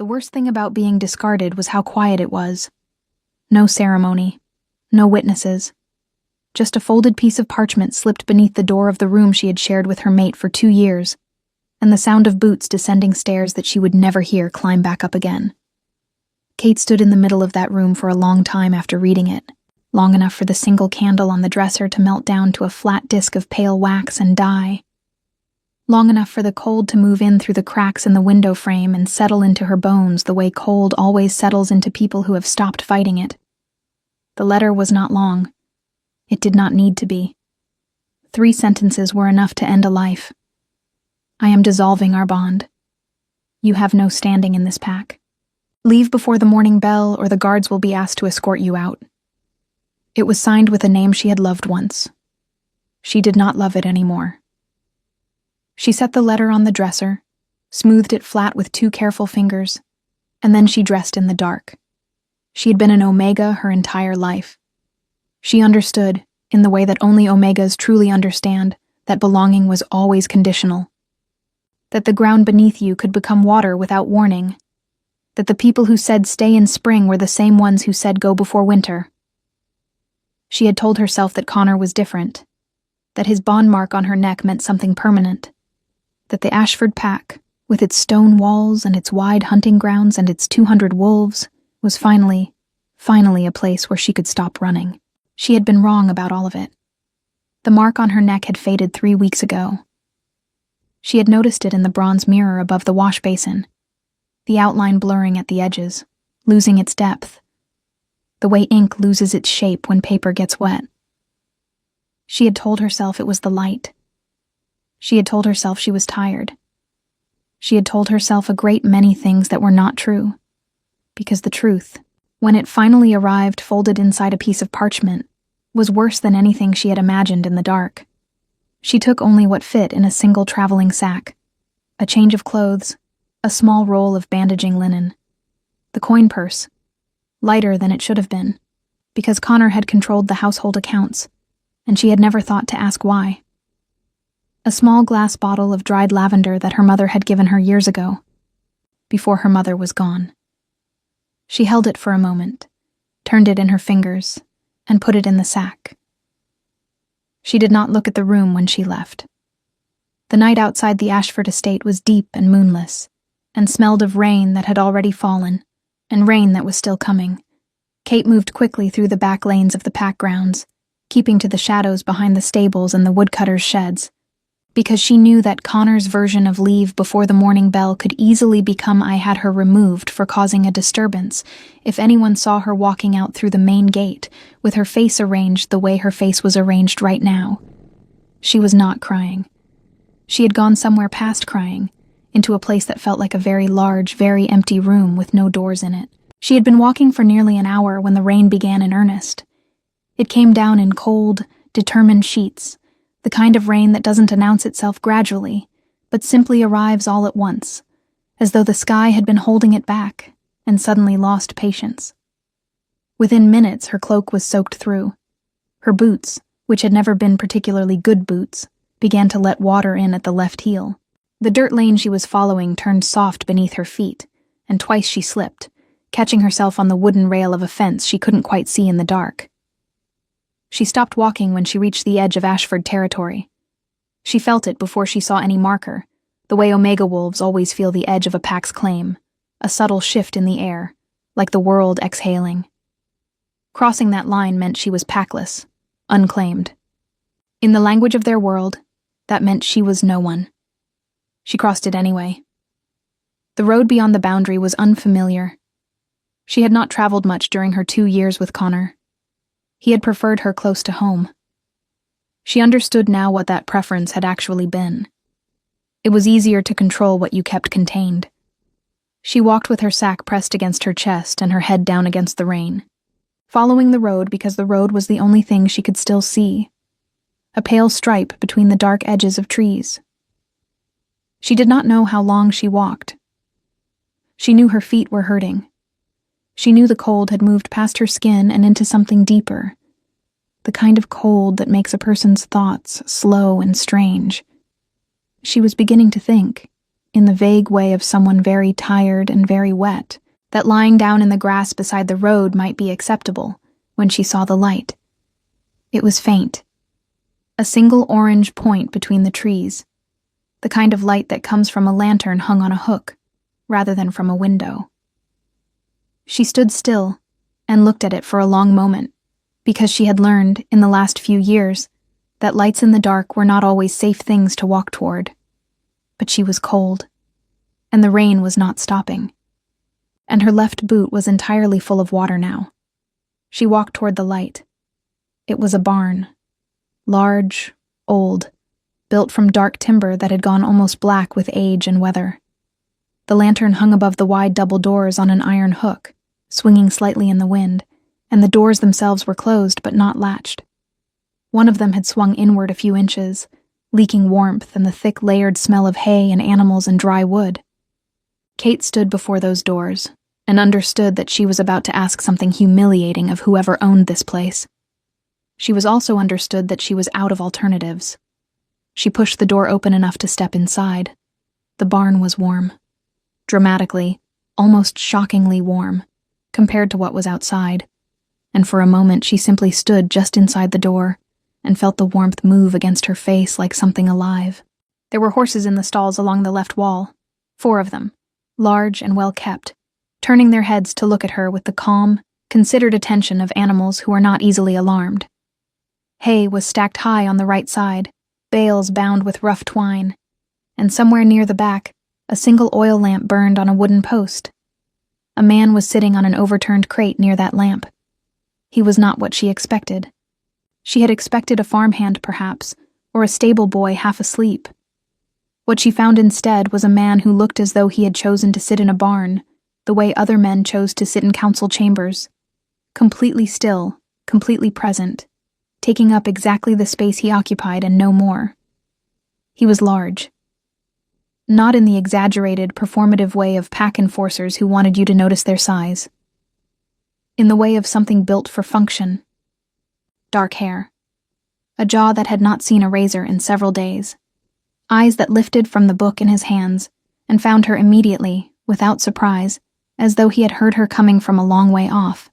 The worst thing about being discarded was how quiet it was. No ceremony. No witnesses. Just a folded piece of parchment slipped beneath the door of the room she had shared with her mate for 2 years, and the sound of boots descending stairs that she would never hear climb back up again. Kate stood in the middle of that room for a long time after reading it, long enough for the single candle on the dresser to melt down to a flat disk of pale wax and die. Long enough for the cold to move in through the cracks in the window frame and settle into her bones the way cold always settles into people who have stopped fighting it. The letter was not long. It did not need to be. 3 sentences were enough to end a life. I am dissolving our bond. You have no standing in this pack. Leave before the morning bell or the guards will be asked to escort you out. It was signed with a name she had loved once. She did not love it anymore. She set the letter on the dresser, smoothed it flat with 2 careful fingers, and then she dressed in the dark. She had been an Omega her entire life. She understood, in the way that only Omegas truly understand, that belonging was always conditional. That the ground beneath you could become water without warning. That the people who said stay in spring were the same ones who said go before winter. She had told herself that Connor was different, that his bond mark on her neck meant something permanent, that the Ashford Pack, with its stone walls and its wide hunting grounds and its 200 wolves, was finally a place where she could stop running. She had been wrong about all of it. The mark on her neck had faded 3 weeks ago. She had noticed it in the bronze mirror above the wash basin, the outline blurring at the edges, losing its depth, the way ink loses its shape when paper gets wet. She had told herself it was the light. She had told herself she was tired. She had told herself a great many things that were not true, because the truth, when it finally arrived folded inside a piece of parchment, was worse than anything she had imagined in the dark. She took only what fit in a single traveling sack: a change of clothes, a small roll of bandaging linen, the coin purse, lighter than it should have been, because Connor had controlled the household accounts, and she had never thought to ask why. A small glass bottle of dried lavender that her mother had given her years ago, before her mother was gone. She held it for a moment, turned it in her fingers, and put it in the sack. She did not look at the room when she left. The night outside the Ashford estate was deep and moonless, and smelled of rain that had already fallen, and rain that was still coming. Kate moved quickly through the back lanes of the pack grounds, keeping to the shadows behind the stables and the woodcutters' sheds, because she knew that Connor's version of leave before the morning bell could easily become I had her removed for causing a disturbance if anyone saw her walking out through the main gate with her face arranged the way her face was arranged right now. She was not crying. She had gone somewhere past crying, into a place that felt like a very large, very empty room with no doors in it. She had been walking for nearly an hour when the rain began in earnest. It came down in cold, determined sheets, the kind of rain that doesn't announce itself gradually, but simply arrives all at once, as though the sky had been holding it back and suddenly lost patience. Within minutes, her cloak was soaked through. Her boots, which had never been particularly good boots, began to let water in at the left heel. The dirt lane she was following turned soft beneath her feet, and twice she slipped, catching herself on the wooden rail of a fence she couldn't quite see in the dark. She stopped walking when she reached the edge of Ashford territory. She felt it before she saw any marker, the way Omega wolves always feel the edge of a pack's claim, a subtle shift in the air, like the world exhaling. Crossing that line meant she was packless, unclaimed. In the language of their world, that meant she was no one. She crossed it anyway. The road beyond the boundary was unfamiliar. She had not traveled much during her 2 years with Connor. He had preferred her close to home. She understood now what that preference had actually been. It was easier to control what you kept contained. She walked with her sack pressed against her chest and her head down against the rain, following the road because the road was the only thing she could still see, a pale stripe between the dark edges of trees. She did not know how long she walked. She knew her feet were hurting. She knew the cold had moved past her skin and into something deeper, the kind of cold that makes a person's thoughts slow and strange. She was beginning to think. in the vague way of someone very tired and very wet, that lying down in the grass beside the road might be acceptable when she saw the light. It was faint, a single orange point between the trees, the kind of light that comes from a lantern hung on a hook, rather than from a window. She stood still and looked at it for a long moment, because she had learned, in the last few years, that lights in the dark were not always safe things to walk toward. But she was cold, and the rain was not stopping, and her left boot was entirely full of water now. She walked toward the light. It was a barn, large, old, built from dark timber that had gone almost black with age and weather. The lantern hung above the wide double doors on an iron hook, swinging slightly in the wind, and the doors themselves were closed but not latched. One of them had swung inward a few inches, leaking warmth and the thick layered smell of hay and animals and dry wood. Kate stood before those doors and understood that she was about to ask something humiliating of whoever owned this place. She was also understood that she was out of alternatives. She pushed the door open enough to step inside. The barn was warm. Dramatically, almost shockingly warm, compared to what was outside. And for a moment she simply stood just inside the door and felt the warmth move against her face like something alive. There were horses in the stalls along the left wall, 4 of them, large and well kept, turning their heads to look at her with the calm, considered attention of animals who are not easily alarmed. Hay was stacked high on the right side, bales bound with rough twine, and somewhere near the back, a single oil lamp burned on a wooden post. A man was sitting on an overturned crate near that lamp. He was not what she expected. She had expected a farmhand, perhaps, or a stable boy half asleep. What she found instead was a man who looked as though he had chosen to sit in a barn, the way other men chose to sit in council chambers, completely still, completely present, taking up exactly the space he occupied and no more. He was large. Not in the exaggerated, performative way of pack enforcers who wanted you to notice their size. In the way of something built for function. Dark hair. A jaw that had not seen a razor in several days. Eyes that lifted from the book in his hands and found her immediately, without surprise, as though he had heard her coming from a long way off.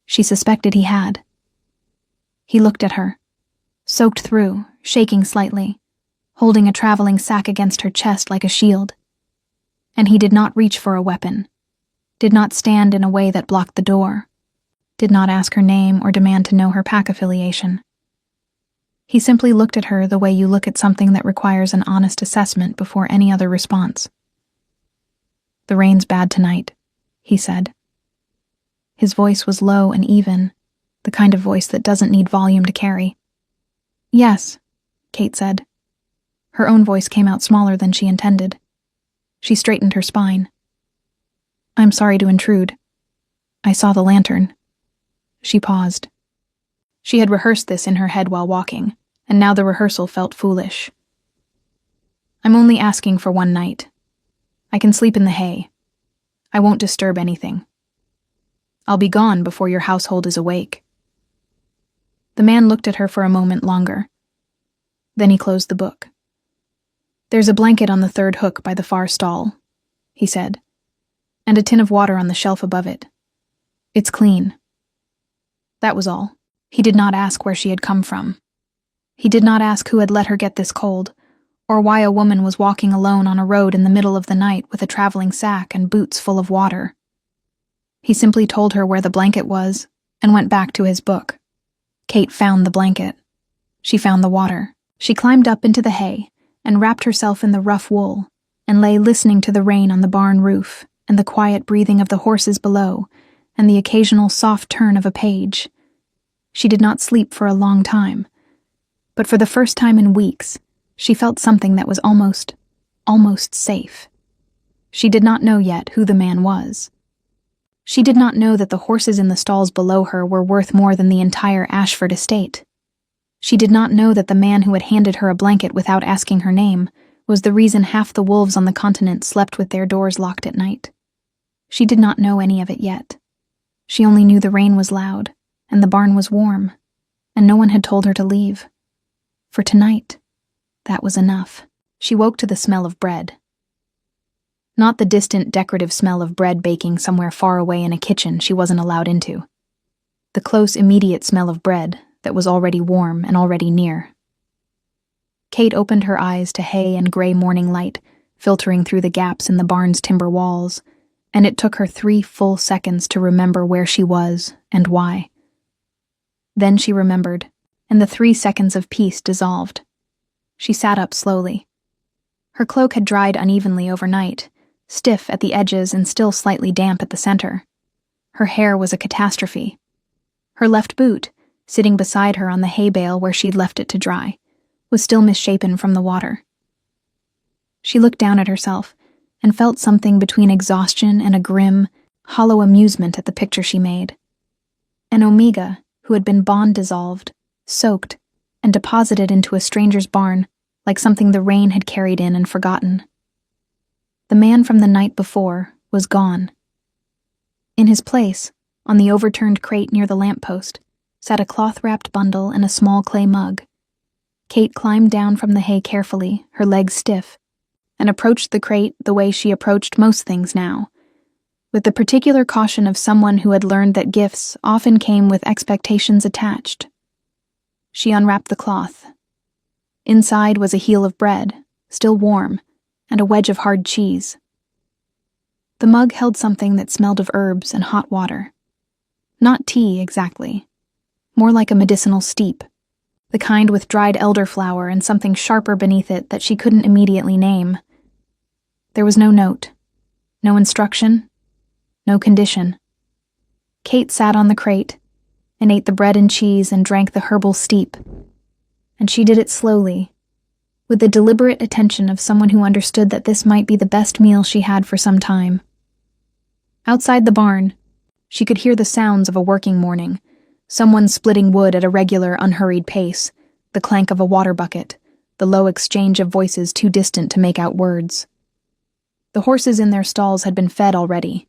She suspected he had. He looked at her, soaked through, shaking slightly, holding a traveling sack against her chest like a shield. And he did not reach for a weapon, did not stand in a way that blocked the door, did not ask her name or demand to know her pack affiliation. He simply looked at her the way you look at something that requires an honest assessment before any other response. "The rain's bad tonight," he said. His voice was low and even, the kind of voice that doesn't need volume to carry. "Yes," Kate said. Her own voice came out smaller than she intended. She straightened her spine. "I'm sorry to intrude. I saw the lantern." She paused. She had rehearsed this in her head while walking, and now the rehearsal felt foolish. "I'm only asking for one night. I can sleep in the hay. I won't disturb anything. I'll be gone before your household is awake." The man looked at her for a moment longer. Then he closed the book. "There's a blanket on the 3rd hook by the far stall," he said, "and a tin of water on the shelf above it. It's clean." That was all. He did not ask where she had come from. He did not ask who had let her get this cold, or why a woman was walking alone on a road in the middle of the night with a traveling sack and boots full of water. He simply told her where the blanket was and went back to his book. Kate found the blanket. She found the water. She climbed up into the hay and wrapped herself in the rough wool and lay listening to the rain on the barn roof and the quiet breathing of the horses below and the occasional soft turn of a page. She did not sleep for a long time, but for the first time in weeks, she felt something that was almost safe. She did not know yet who the man was. She did not know that the horses in the stalls below her were worth more than the entire Ashford estate. She did not know that the man who had handed her a blanket without asking her name was the reason half the wolves on the continent slept with their doors locked at night. She did not know any of it yet. She only knew the rain was loud, and the barn was warm, and no one had told her to leave. For tonight, that was enough. She woke to the smell of bread. Not the distant decorative smell of bread baking somewhere far away in a kitchen she wasn't allowed into. The close, immediate smell of bread that was already warm and already near. Kate opened her eyes to hay and gray morning light filtering through the gaps in the barn's timber walls, and it took her 3 full seconds to remember where she was and why. Then she remembered, and the 3 seconds of peace dissolved. She sat up slowly. Her cloak had dried unevenly overnight, stiff at the edges and still slightly damp at the center. Her hair was a catastrophe. Her left boot, sitting beside her on the hay bale where she'd left it to dry, was still misshapen from the water. She looked down at herself and felt something between exhaustion and a grim, hollow amusement at the picture she made. An Omega who had been bond dissolved, soaked, and deposited into a stranger's barn like something the rain had carried in and forgotten. The man from the night before was gone. In his place, on the overturned crate near the lamppost, sat a cloth-wrapped bundle and a small clay mug. Kate climbed down from the hay carefully, her legs stiff, and approached the crate the way she approached most things now, with the particular caution of someone who had learned that gifts often came with expectations attached. She unwrapped the cloth. Inside was a heel of bread, still warm, and a wedge of hard cheese. The mug held something that smelled of herbs and hot water. Not tea, exactly. More like a medicinal steep, the kind with dried elderflower and something sharper beneath it that she couldn't immediately name. There was no note, no instruction, no condition. Kate sat on the crate and ate the bread and cheese and drank the herbal steep. And she did it slowly, with the deliberate attention of someone who understood that this might be the best meal she had for some time. Outside the barn, she could hear the sounds of a working morning, someone splitting wood at a regular, unhurried pace, the clank of a water bucket, the low exchange of voices too distant to make out words. The horses in their stalls had been fed already.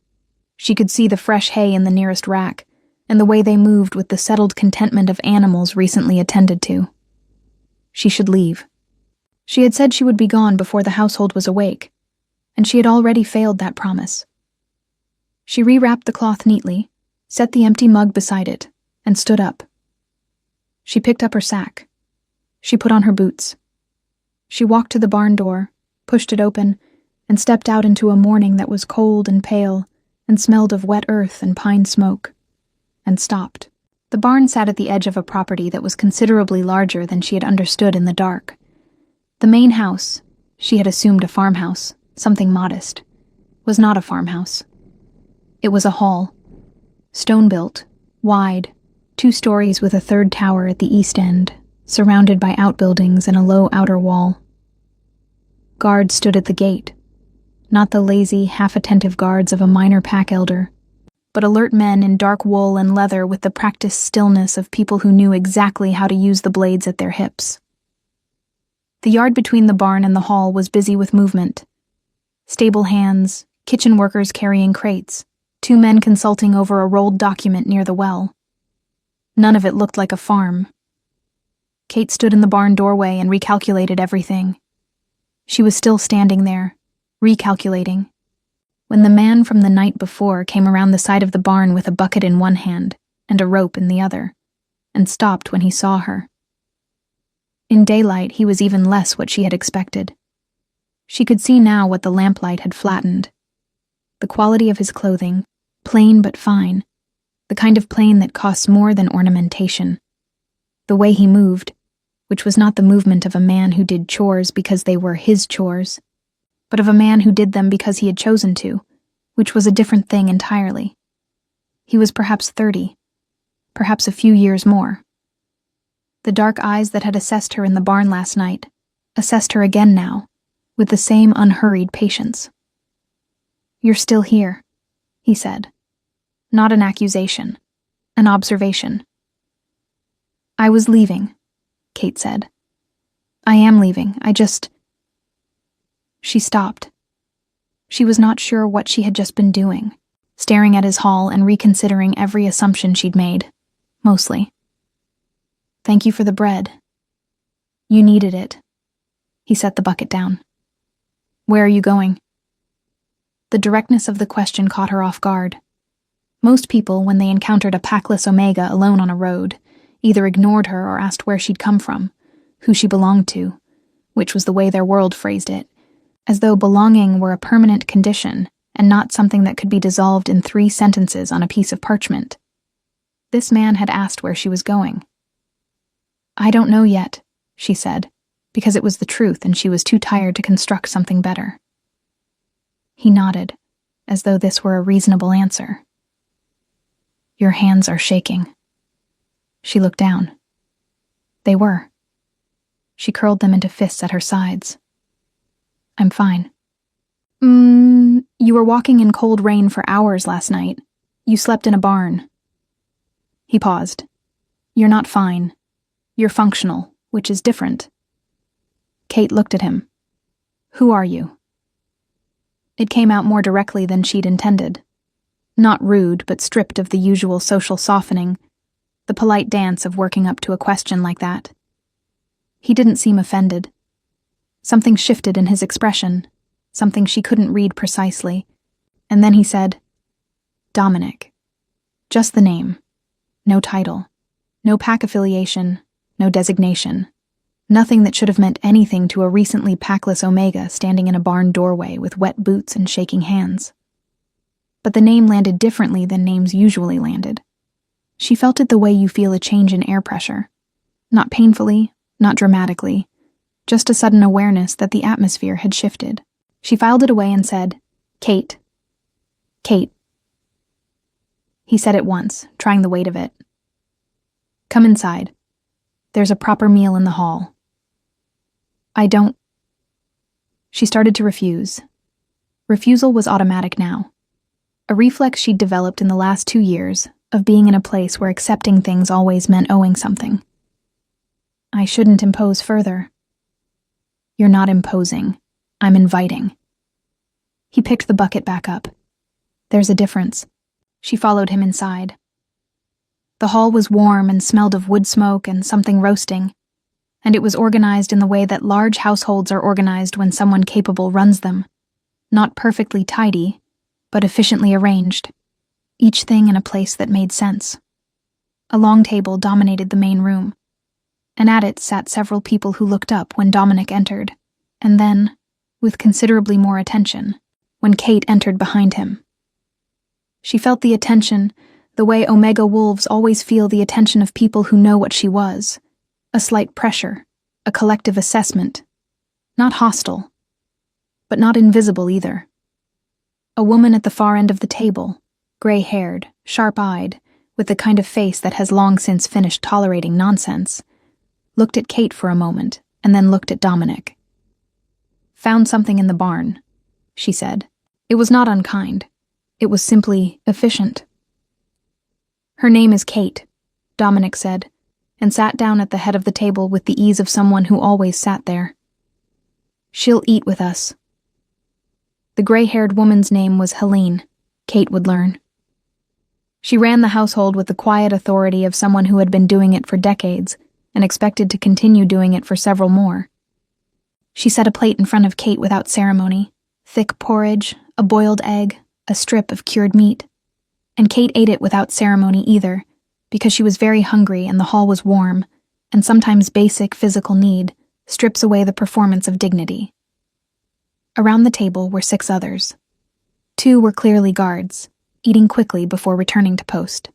She could see the fresh hay in the nearest rack, and the way they moved with the settled contentment of animals recently attended to. She should leave. She had said she would be gone before the household was awake, and she had already failed that promise. She rewrapped the cloth neatly, set the empty mug beside it, and stood up. She picked up her sack. She put on her boots. She walked to the barn door, pushed it open, and stepped out into a morning that was cold and pale and smelled of wet earth and pine smoke, and stopped. The barn sat at the edge of a property that was considerably larger than she had understood in the dark. The main house, she had assumed a farmhouse, something modest, was not a farmhouse. It was a hall, stone-built, wide, 2 stories with a 3rd tower at the east end, surrounded by outbuildings and a low outer wall. Guards stood at the gate, not the lazy, half-attentive guards of a minor pack elder, but alert men in dark wool and leather with the practiced stillness of people who knew exactly how to use the blades at their hips. The yard between the barn and the hall was busy with movement. Stable hands, kitchen workers carrying crates, 2 men consulting over a rolled document near the well. None of it looked like a farm. Kate stood in the barn doorway and recalculated everything. She was still standing there, recalculating, when the man from the night before came around the side of the barn with a bucket in one hand and a rope in the other, and stopped when he saw her. In daylight, he was even less what she had expected. She could see now what the lamplight had flattened. The quality of his clothing, plain but fine, the kind of plain that costs more than ornamentation. The way he moved, which was not the movement of a man who did chores because they were his chores, but of a man who did them because he had chosen to, which was a different thing entirely. He was perhaps 30, perhaps a few years more. The dark eyes that had assessed her in the barn last night assessed her again now, with the same unhurried patience. "You're still here," he said. Not an accusation, an observation. "I was leaving," Kate said. "I am leaving, She stopped. She was not sure what she had just been doing, staring at his haul and reconsidering every assumption she'd made, mostly. "Thank you for the bread. You needed it." He set the bucket down. "Where are you going?" The directness of the question caught her off guard. Most people, when they encountered a packless Omega alone on a road, either ignored her or asked where she'd come from, who she belonged to, which was the way their world phrased it, as though belonging were a permanent condition and not something that could be dissolved in 3 sentences on a piece of parchment. This man had asked where she was going. "I don't know yet," she said, because it was the truth and she was too tired to construct something better. He nodded, as though this were a reasonable answer. "Your hands are shaking." She looked down. They were. She curled them into fists at her sides. "I'm fine." You were walking in cold rain for hours last night. You slept in a barn." He paused. "You're not fine. You're functional, which is different." Kate looked at him. "Who are you?" It came out more directly than she'd intended. Not rude, but stripped of the usual social softening, the polite dance of working up to a question like that. He didn't seem offended. Something shifted in his expression, something she couldn't read precisely, and then he said, "Dominic." Just the name. No title. No pack affiliation. No designation. Nothing that should have meant anything to a recently packless Omega standing in a barn doorway with wet boots and shaking hands. But the name landed differently than names usually landed. She felt it the way you feel a change in air pressure. Not painfully, not dramatically, just a sudden awareness that the atmosphere had shifted. She filed it away and said, "Kate. Kate." He said it once, trying the weight of it. "Come inside. There's a proper meal in the hall." "I don't..." She started to refuse. Refusal was automatic now. A reflex she'd developed in the last 2 years of being in a place where accepting things always meant owing something. "I shouldn't impose further." "You're not imposing. I'm inviting." He picked the bucket back up. "There's a difference." She followed him inside. The hall was warm and smelled of wood smoke and something roasting, and it was organized in the way that large households are organized when someone capable runs them. Not perfectly tidy, but efficiently arranged. Each thing in a place that made sense. A long table dominated the main room, and at it sat several people who looked up when Dominic entered, and then, with considerably more attention, when Kate entered behind him. She felt the attention, the way Omega wolves always feel the attention of people who know what she was. A slight pressure, a collective assessment. Not hostile, but not invisible either. A woman at the far end of the table, gray-haired, sharp-eyed, with the kind of face that has long since finished tolerating nonsense, looked at Kate for a moment and then looked at Dominic. "Found something in the barn," she said. It was not unkind. It was simply efficient. "Her name is Kate," Dominic said, and sat down at the head of the table with the ease of someone who always sat there. "She'll eat with us." The gray-haired woman's name was Helene, Kate would learn. She ran the household with the quiet authority of someone who had been doing it for decades and expected to continue doing it for several more. She set a plate in front of Kate without ceremony, thick porridge, a boiled egg, a strip of cured meat. And Kate ate it without ceremony either, because she was very hungry and the hall was warm, and sometimes basic physical need strips away the performance of dignity. Around the table were 6 others. 2 were clearly guards, eating quickly before returning to post.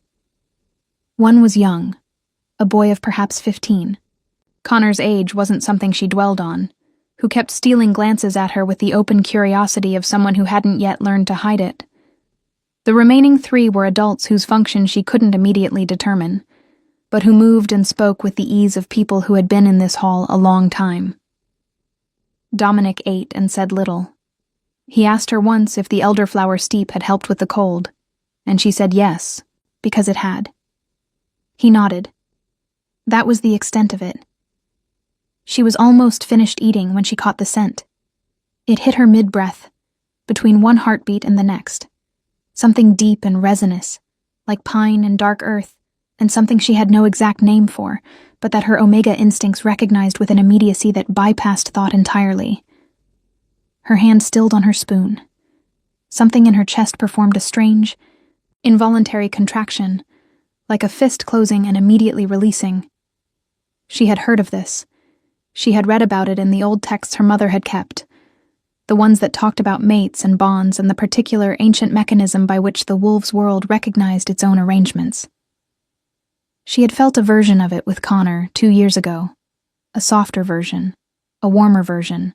One was young, a boy of perhaps 15. Connor's age wasn't something she dwelled on, who kept stealing glances at her with the open curiosity of someone who hadn't yet learned to hide it. The remaining 3 were adults whose function she couldn't immediately determine, but who moved and spoke with the ease of people who had been in this hall a long time. Dominic ate and said little. He asked her once if the elderflower steep had helped with the cold, and she said yes, because it had. He nodded. That was the extent of it. She was almost finished eating when she caught the scent. It hit her mid-breath, between one heartbeat and the next. Something deep and resinous, like pine and dark earth, and something she had no exact name for, but that her Omega instincts recognized with an immediacy that bypassed thought entirely. Her hand stilled on her spoon. Something in her chest performed a strange, involuntary contraction, like a fist closing and immediately releasing. She had heard of this. She had read about it in the old texts her mother had kept, the ones that talked about mates and bonds and the particular ancient mechanism by which the wolf's world recognized its own arrangements. She had felt a version of it with Connor 2 years ago, a softer version, a warmer version,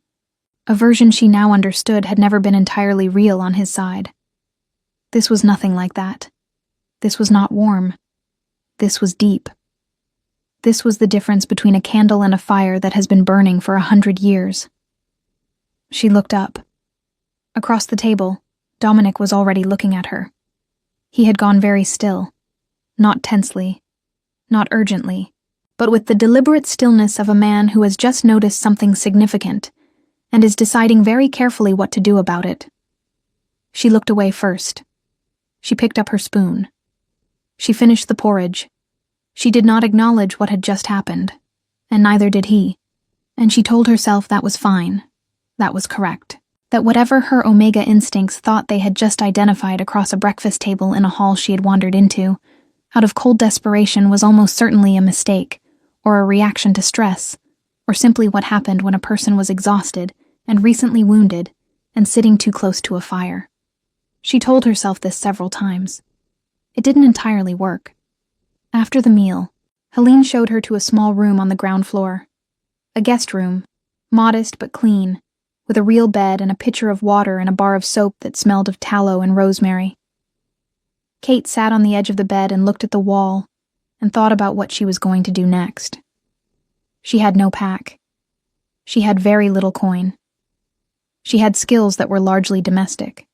a version she now understood had never been entirely real on his side. This was nothing like that. This was not warm. This was deep. This was the difference between a candle and a fire that has been burning for 100 years. She looked up. Across the table, Dominic was already looking at her. He had gone very still, not tensely, not urgently, but with the deliberate stillness of a man who has just noticed something significant and is deciding very carefully what to do about it. She looked away first. She picked up her spoon. She finished the porridge. She did not acknowledge what had just happened, and neither did he, and she told herself that was fine, that was correct, that whatever her Omega instincts thought they had just identified across a breakfast table in a hall she had wandered into, out of cold desperation, was almost certainly a mistake, or a reaction to stress, or simply what happened when a person was exhausted and recently wounded and sitting too close to a fire. She told herself this several times. It didn't entirely work. After the meal, Helene showed her to a small room on the ground floor. A guest room, modest but clean, with a real bed and a pitcher of water and a bar of soap that smelled of tallow and rosemary. Kate sat on the edge of the bed and looked at the wall and thought about what she was going to do next. She had no pack. She had very little coin. She had skills that were largely domestic.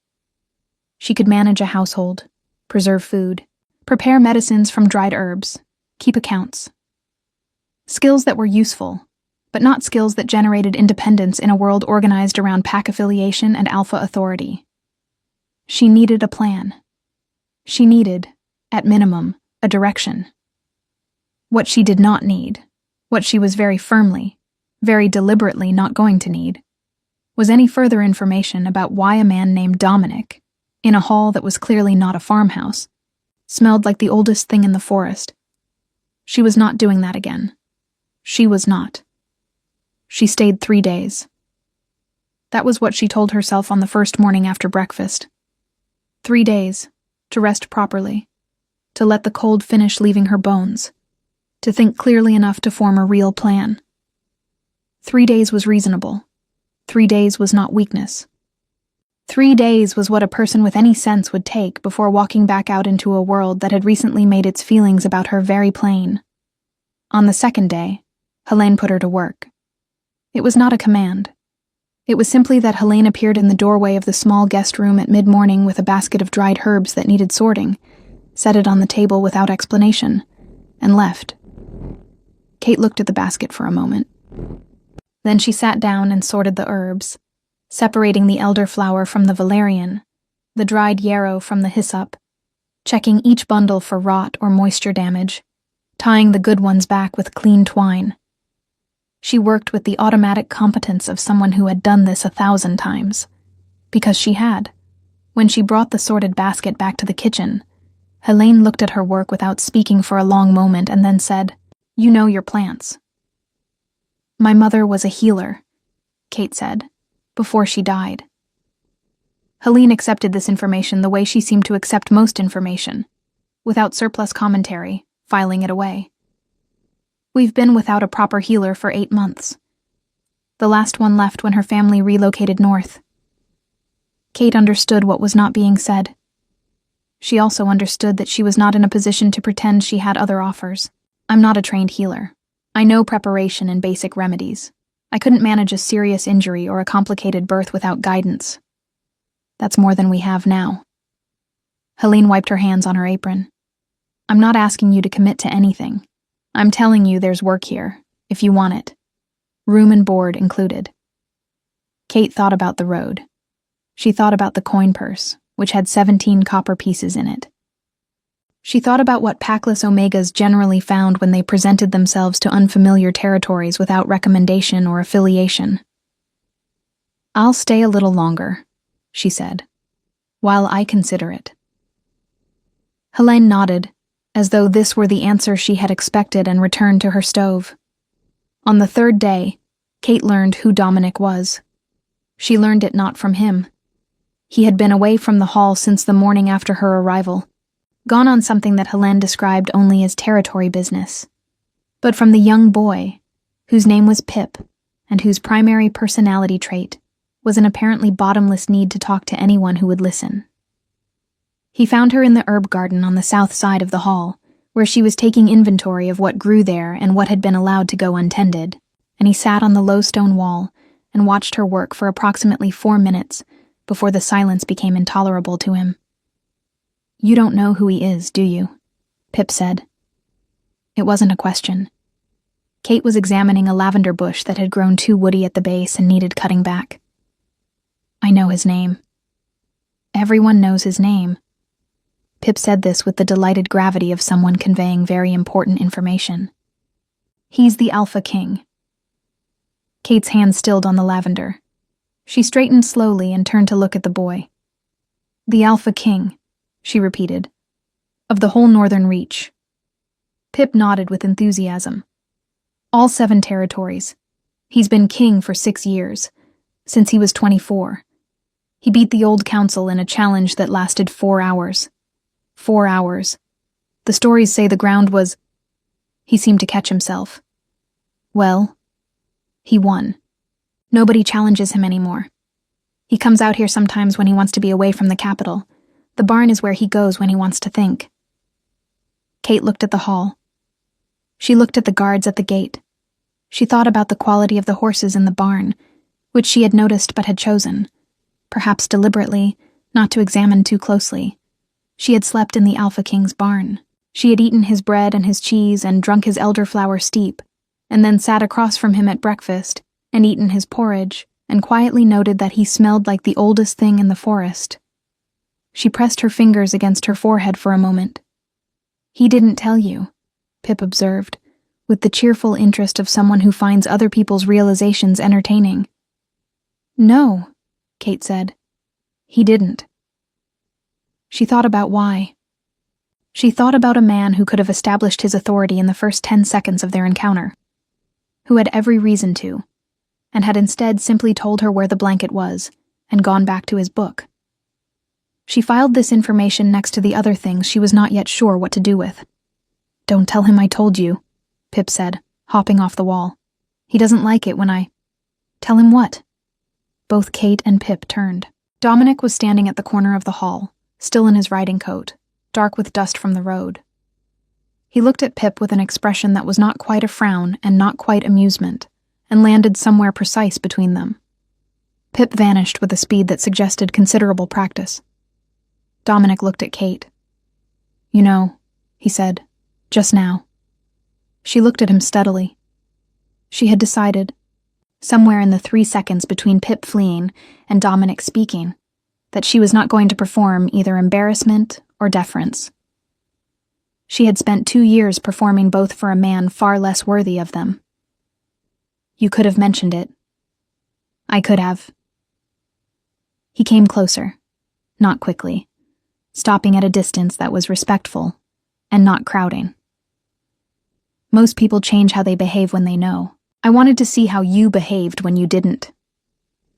She could manage a household, preserve food, prepare medicines from dried herbs, keep accounts. Skills that were useful, but not skills that generated independence in a world organized around pack affiliation and alpha authority. She needed a plan. She needed, at minimum, a direction. What she did not need, what she was very firmly, very deliberately not going to need, was any further information about why a man named Dominic, in a hall that was clearly not a farmhouse, smelled like the oldest thing in the forest. She was not doing that again. She was not. She stayed 3 days. That was what she told herself on the first morning after breakfast. 3 days, to rest properly, to let the cold finish leaving her bones, to think clearly enough to form a real plan. 3 days was reasonable. 3 days was not weakness. 3 days was what a person with any sense would take before walking back out into a world that had recently made its feelings about her very plain. On the second day, Helene put her to work. It was not a command. It was simply that Helene appeared in the doorway of the small guest room at mid-morning with a basket of dried herbs that needed sorting, set it on the table without explanation, and left. Kate looked at the basket for a moment. Then she sat down and sorted the herbs, separating the elderflower from the valerian, the dried yarrow from the hyssop, checking each bundle for rot or moisture damage, tying the good ones back with clean twine. She worked with the automatic competence of someone who had done this 1,000 times. Because she had. When she brought the sorted basket back to the kitchen, Helene looked at her work without speaking for a long moment and then said, "You know your plants." "My mother was a healer," Kate said, "before she died." Helene accepted this information the way she seemed to accept most information, without surplus commentary, filing it away. "We've been without a proper healer for 8 months. The last one left when her family relocated north." Kate understood what was not being said. She also understood that she was not in a position to pretend she had other offers. "I'm not a trained healer. I know preparation and basic remedies. I couldn't manage a serious injury or a complicated birth without guidance. That's more than we have now." Helene wiped her hands on her apron. "I'm not asking you to commit to anything. I'm telling you there's work here, if you want it. Room and board included." Kate thought about the road. She thought about the coin purse, which had 17 copper pieces in it. She thought about what packless Omegas generally found when they presented themselves to unfamiliar territories without recommendation or affiliation. "I'll stay a little longer," she said. while I consider it." Helene nodded, as though this were the answer she had expected, and returned to her stove. On the third day, Kate learned who Dominic was. She learned it not from him. He had been away from the hall since the morning after her arrival, gone on something that Helene described only as territory business. But from the young boy, whose name was Pip, and whose primary personality trait was an apparently bottomless need to talk to anyone who would listen. He found her in the herb garden on the south side of the hall, where she was taking inventory of what grew there and what had been allowed to go untended, and he sat on the low stone wall and watched her work for approximately 4 minutes before the silence became intolerable to him. "You don't know who he is, do you?" Pip said. It wasn't a question. Kate was examining a lavender bush that had grown too woody at the base and needed cutting back. "I know his name." "Everyone knows his name." Pip said this with the delighted gravity of someone conveying very important information. "He's the Alpha King." Kate's hand stilled on the lavender. She straightened slowly and turned to look at the boy. "The Alpha King," she repeated, "of the whole Northern Reach." Pip nodded with enthusiasm. "All 7 territories. He's been king for 6 years, since he was 24. He beat the old council in a challenge that lasted 4 hours. 4 hours. The stories say the ground was—" He seemed to catch himself. "Well, he won. Nobody challenges him anymore. He comes out here sometimes when he wants to be away from the capital. The barn is where he goes when he wants to think." Kate looked at the hall. She looked at the guards at the gate. She thought about the quality of the horses in the barn, which she had noticed but had chosen, perhaps deliberately, not to examine too closely. She had slept in the Alpha King's barn. She had eaten his bread and his cheese and drunk his elderflower steep, and then sat across from him at breakfast and eaten his porridge, and quietly noted that he smelled like the oldest thing in the forest. She pressed her fingers against her forehead for a moment. "He didn't tell you," Pip observed, with the cheerful interest of someone who finds other people's realizations entertaining. "No," Kate said. "He didn't." She thought about why. She thought about a man who could have established his authority in the first 10 seconds of their encounter, who had every reason to, and had instead simply told her where the blanket was and gone back to his book. She filed this information next to the other things she was not yet sure what to do with. "Don't tell him I told you," Pip said, hopping off the wall. "He doesn't like it when I—" "Tell him what?" Both Kate and Pip turned. Dominic was standing at the corner of the hall, still in his riding coat, dark with dust from the road. He looked at Pip with an expression that was not quite a frown and not quite amusement, and landed somewhere precise between them. Pip vanished with a speed that suggested considerable practice. Dominic looked at Kate. "You know," he said, "just now." She looked at him steadily. She had decided, somewhere in the 3 seconds between Pip fleeing and Dominic speaking, that she was not going to perform either embarrassment or deference. She had spent 2 years performing both for a man far less worthy of them. "You could have mentioned it." "I could have." He came closer, not quickly, stopping at a distance that was respectful and not crowding. "Most people change how they behave when they know. I wanted to see how you behaved when you didn't."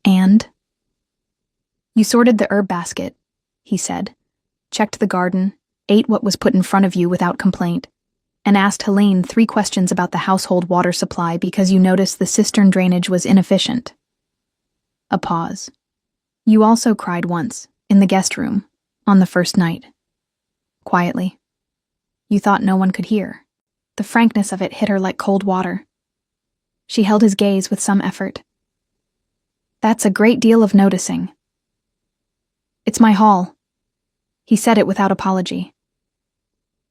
"And?" "You sorted the herb basket," he said, "checked the garden, ate what was put in front of you without complaint, and asked Helene 3 questions about the household water supply because you noticed the cistern drainage was inefficient." A pause. "You also cried once, in the guest room, on the first night. Quietly. You thought no one could hear." The frankness of it hit her like cold water. She held his gaze with some effort. "That's a great deal of noticing." "It's my hall." He said it without apology.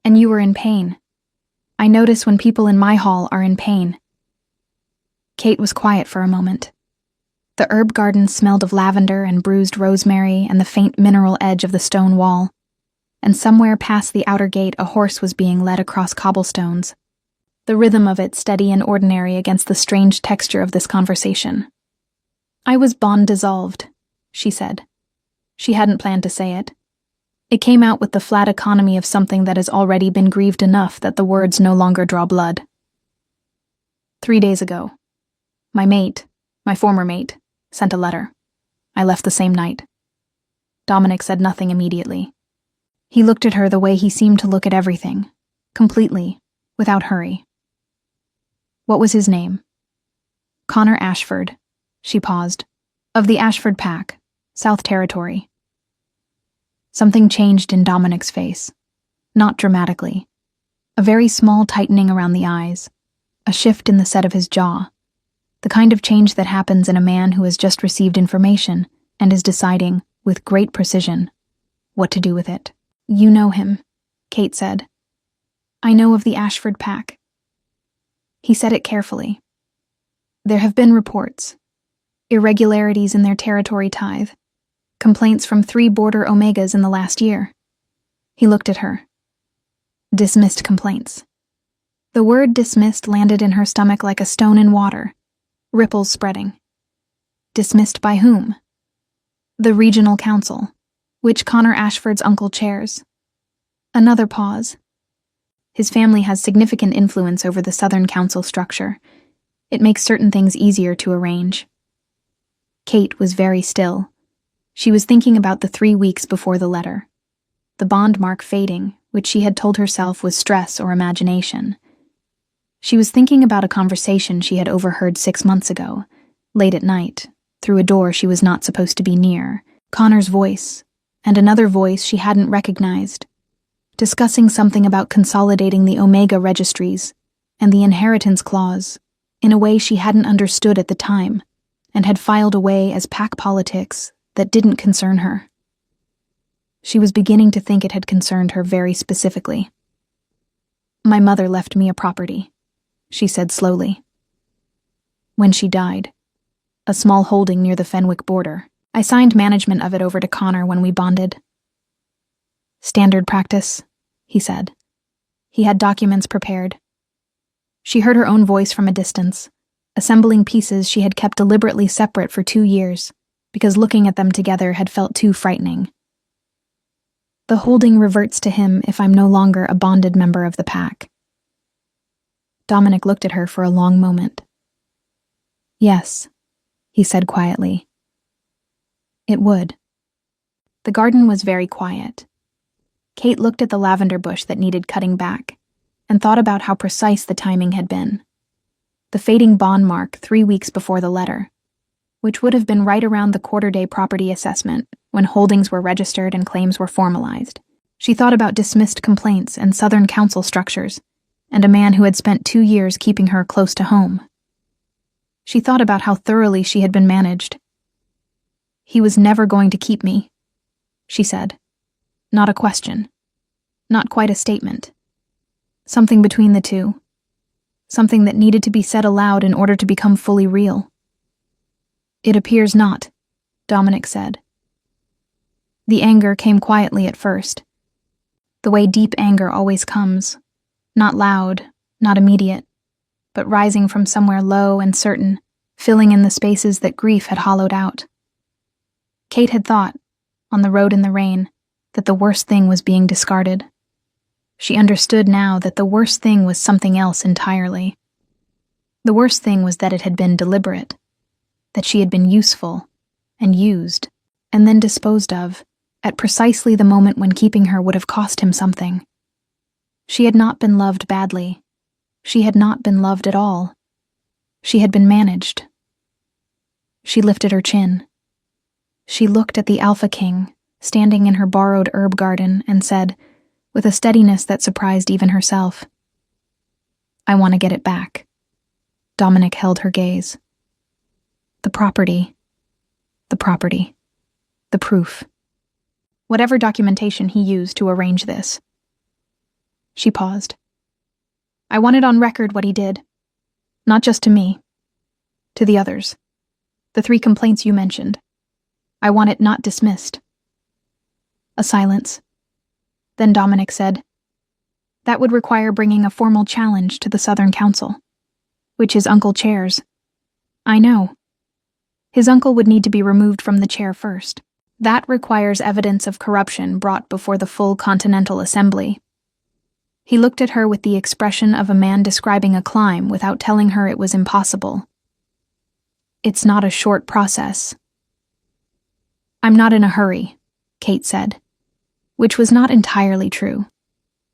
"And you were in pain. I notice when people in my hall are in pain." Kate was quiet for a moment. The herb garden smelled of lavender and bruised rosemary and the faint mineral edge of the stone wall, and somewhere past the outer gate a horse was being led across cobblestones, the rhythm of it steady and ordinary against the strange texture of this conversation. "I was bond dissolved," she said. She hadn't planned to say it. It came out with the flat economy of something that has already been grieved enough that the words no longer draw blood. 3 days ago, my former mate, sent a letter. I left the same night. Dominic said nothing immediately. He looked at her the way he seemed to look at everything, completely, without hurry. What was his name? Connor Ashford. She paused. Of the Ashford Pack, South Territory. Something changed in Dominic's face. Not dramatically. A very small tightening around the eyes. A shift in the set of his jaw. The kind of change that happens in a man who has just received information and is deciding, with great precision, what to do with it. You know him, Kate said. I know of the Ashford Pack. He said it carefully. There have been reports. Irregularities in their territory tithe. Complaints from 3 border Omegas in the last year. He looked at her. Dismissed complaints. The word dismissed landed in her stomach like a stone in water, ripples spreading. Dismissed by whom? The Regional Council, which Connor Ashford's uncle chairs. Another pause. His family has significant influence over the Southern Council structure. It makes certain things easier to arrange. Kate was very still. She was thinking about the 3 weeks before the letter. The bond mark fading, which she had told herself was stress or imagination. She was thinking about a conversation she had overheard 6 months ago, late at night, through a door she was not supposed to be near, Connor's voice, and another voice she hadn't recognized, discussing something about consolidating the Omega registries and the inheritance clause in a way she hadn't understood at the time and had filed away as pack politics that didn't concern her. She was beginning to think it had concerned her very specifically. My mother left me a property, she said slowly. When she died, a small holding near the Fenwick border. I signed management of it over to Connor when we bonded. Standard practice, he said. He had documents prepared. She heard her own voice from a distance, assembling pieces she had kept deliberately separate for 2 years, because looking at them together had felt too frightening. The holding reverts to him if I'm no longer a bonded member of the pack. Dominic looked at her for a long moment. Yes, he said quietly. It would. The garden was very quiet. Kate looked at the lavender bush that needed cutting back and thought about how precise the timing had been. The fading bond mark 3 weeks before the letter, which would have been right around the quarter-day property assessment when holdings were registered and claims were formalized. She thought about dismissed complaints and Southern Council structures, and a man who had spent 2 years keeping her close to home. She thought about how thoroughly she had been managed. He was never going to keep me, she said. Not a question. Not quite a statement. Something between the two. Something that needed to be said aloud in order to become fully real. It appears not, Dominic said. The anger came quietly at first. The way deep anger always comes. Not loud, not immediate, but rising from somewhere low and certain, filling in the spaces that grief had hollowed out. Kate had thought, on the road in the rain, that the worst thing was being discarded. She understood now that the worst thing was something else entirely. The worst thing was that it had been deliberate, that she had been useful and used, and then disposed of, at precisely the moment when keeping her would have cost him something. She had not been loved badly. She had not been loved at all. She had been managed. She lifted her chin. She looked at the Alpha King, standing in her borrowed herb garden, and said, with a steadiness that surprised even herself, I want to get it back. Dominic held her gaze. The property. The property. The proof. Whatever documentation he used to arrange this. She paused. I want it on record what he did. Not just to me. To the others. The 3 complaints you mentioned. I want it not dismissed. A silence. Then Dominic said, that would require bringing a formal challenge to the Southern Council, which his uncle chairs. I know. His uncle would need to be removed from the chair first. That requires evidence of corruption brought before the full Continental Assembly. He looked at her with the expression of a man describing a climb without telling her it was impossible. It's not a short process. I'm not in a hurry, Kate said, which was not entirely true.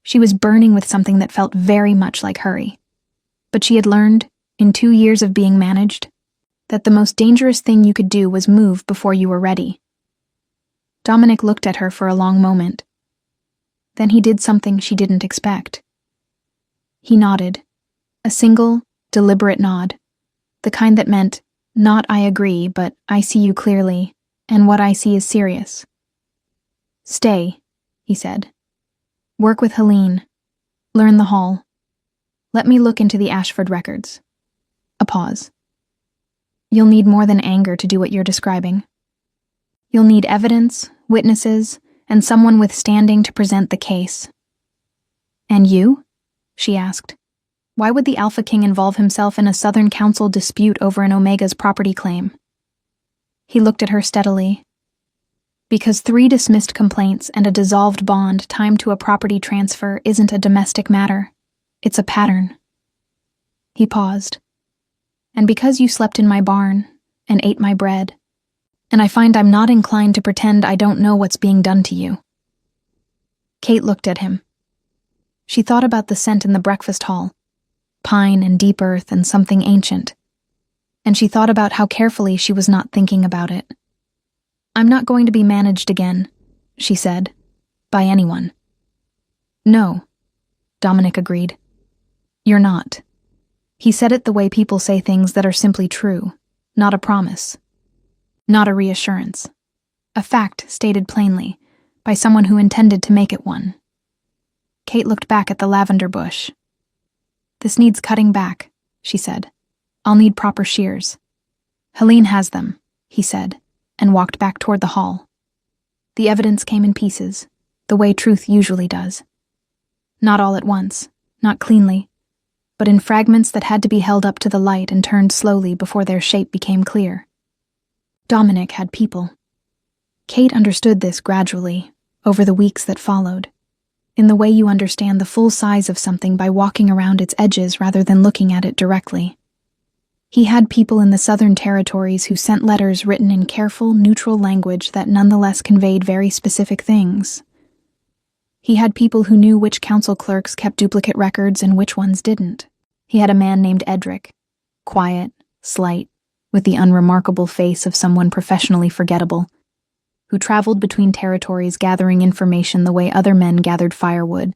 She was burning with something that felt very much like hurry. But she had learned, in 2 years of being managed, that the most dangerous thing you could do was move before you were ready. Dominic looked at her for a long moment. Then he did something she didn't expect. He nodded, a single, deliberate nod, the kind that meant, not I agree, but I see you clearly, and what I see is serious. Stay, he said. Work with Helene. Learn the hall. Let me look into the Ashford records. A pause. You'll need more than anger to do what you're describing. You'll need evidence, witnesses, and someone with standing to present the case. And you? She asked. Why would the Alpha King involve himself in a Southern Council dispute over an Omega's property claim? He looked at her steadily. Because 3 dismissed complaints and a dissolved bond timed to a property transfer isn't a domestic matter. It's a pattern. He paused. And because you slept in my barn and ate my bread, and I find I'm not inclined to pretend I don't know what's being done to you. Kate looked at him. She thought about the scent in the breakfast hall, pine and deep earth and something ancient, and she thought about how carefully she was not thinking about it. I'm not going to be managed again, she said, by anyone. No, Dominic agreed. You're not. He said it the way people say things that are simply true, not a promise. Not a reassurance. A fact stated plainly, by someone who intended to make it one. Kate looked back at the lavender bush. This needs cutting back, she said. I'll need proper shears. Helene has them, he said, and walked back toward the hall. The evidence came in pieces, the way truth usually does. Not all at once, not cleanly, but in fragments that had to be held up to the light and turned slowly before their shape became clear. Dominic had people. Kate understood this gradually, over the weeks that followed, in the way you understand the full size of something by walking around its edges rather than looking at it directly. He had people in the Southern Territories who sent letters written in careful, neutral language that nonetheless conveyed very specific things. He had people who knew which council clerks kept duplicate records and which ones didn't. He had a man named Edric, quiet, slight, with the unremarkable face of someone professionally forgettable, who traveled between territories gathering information the way other men gathered firewood.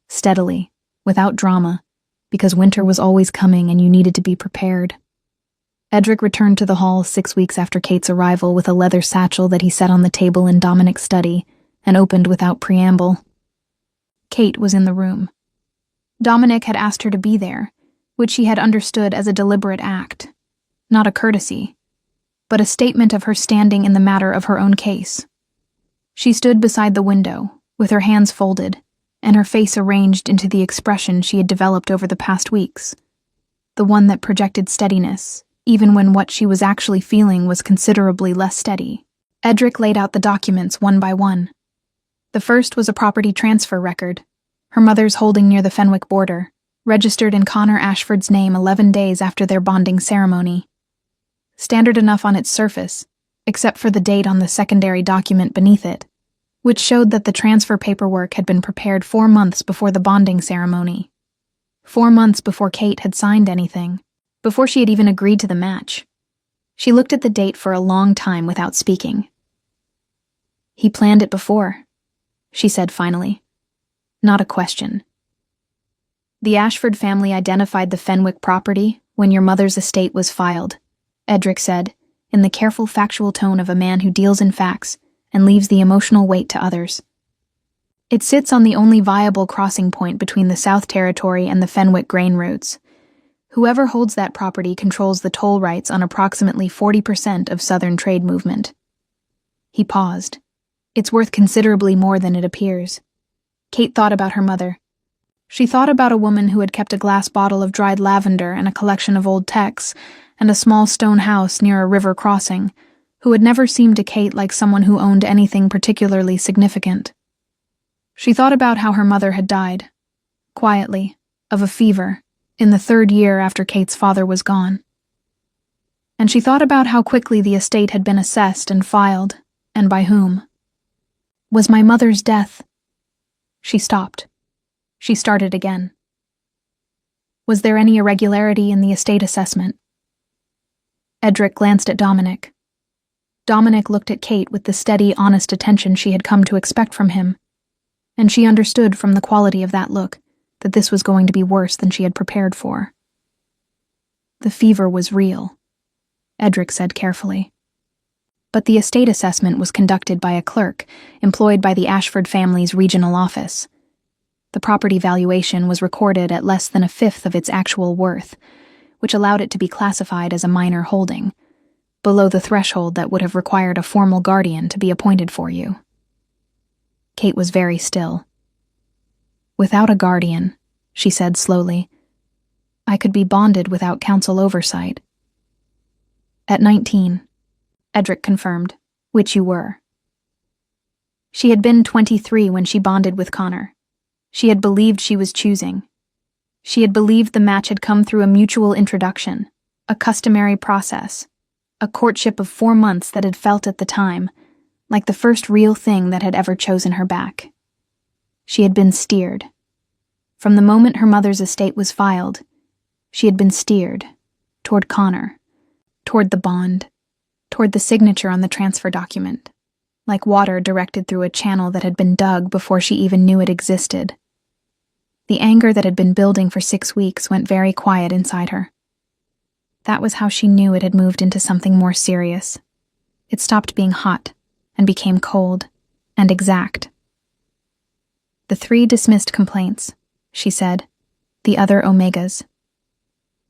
Steadily, without drama, because winter was always coming and you needed to be prepared. Edric returned to the hall 6 weeks after Kate's arrival with a leather satchel that he set on the table in Dominic's study and opened without preamble. Kate was in the room. Dominic had asked her to be there, which she had understood as a deliberate act. Not a courtesy, but a statement of her standing in the matter of her own case. She stood beside the window, with her hands folded, and her face arranged into the expression she had developed over the past weeks, the one that projected steadiness, even when what she was actually feeling was considerably less steady. Edric laid out the documents one by one. The first was a property transfer record, her mother's holding near the Fenwick border, registered in Connor Ashford's name 11 days after their bonding ceremony. Standard enough on its surface, except for the date on the secondary document beneath it, which showed that the transfer paperwork had been prepared 4 months before the bonding ceremony. 4 months before Kate had signed anything, before she had even agreed to the match. She looked at the date for a long time without speaking. He planned it before, she said finally. Not a question. The Ashford family identified the Fenwick property when your mother's estate was filed, Edric said, in the careful factual tone of a man who deals in facts and leaves the emotional weight to others. It sits on the only viable crossing point between the South Territory and the Fenwick grain routes. Whoever holds that property controls the toll rights on approximately 40% of Southern trade movement. He paused. It's worth considerably more than it appears. Kate thought about her mother. She thought about a woman who had kept a glass bottle of dried lavender and a collection of old texts, and a small stone house near a river crossing, who had never seemed to Kate like someone who owned anything particularly significant. She thought about how her mother had died, quietly, of a fever, in the 3rd year after Kate's father was gone. And she thought about how quickly the estate had been assessed and filed, and by whom. Was my mother's death? She stopped. She started again. Was there any irregularity in the estate assessment? Edric glanced at Dominic. Dominic looked at Kate with the steady, honest attention she had come to expect from him, and she understood from the quality of that look that this was going to be worse than she had prepared for. The fever was real, Edric said carefully. But the estate assessment was conducted by a clerk employed by the Ashford family's regional office. The property valuation was recorded at less than 1/5 of its actual worth, which allowed it to be classified as a minor holding, below the threshold that would have required a formal guardian to be appointed for you. Kate was very still. Without a guardian, she said slowly, I could be bonded without council oversight. At 19, Edric confirmed, which you were. She had been 23 when she bonded with Connor. She had believed she was choosing. She had believed the match had come through a mutual introduction, a customary process, a courtship of 4 months that had felt at the time like the first real thing that had ever chosen her back. She had been steered. From the moment her mother's estate was filed, she had been steered toward Connor, toward the bond, toward the signature on the transfer document, like water directed through a channel that had been dug before she even knew it existed. The anger that had been building for 6 weeks went very quiet inside her. That was how she knew it had moved into something more serious. It stopped being hot and became cold and exact. The 3 dismissed complaints, she said, the other Omegas.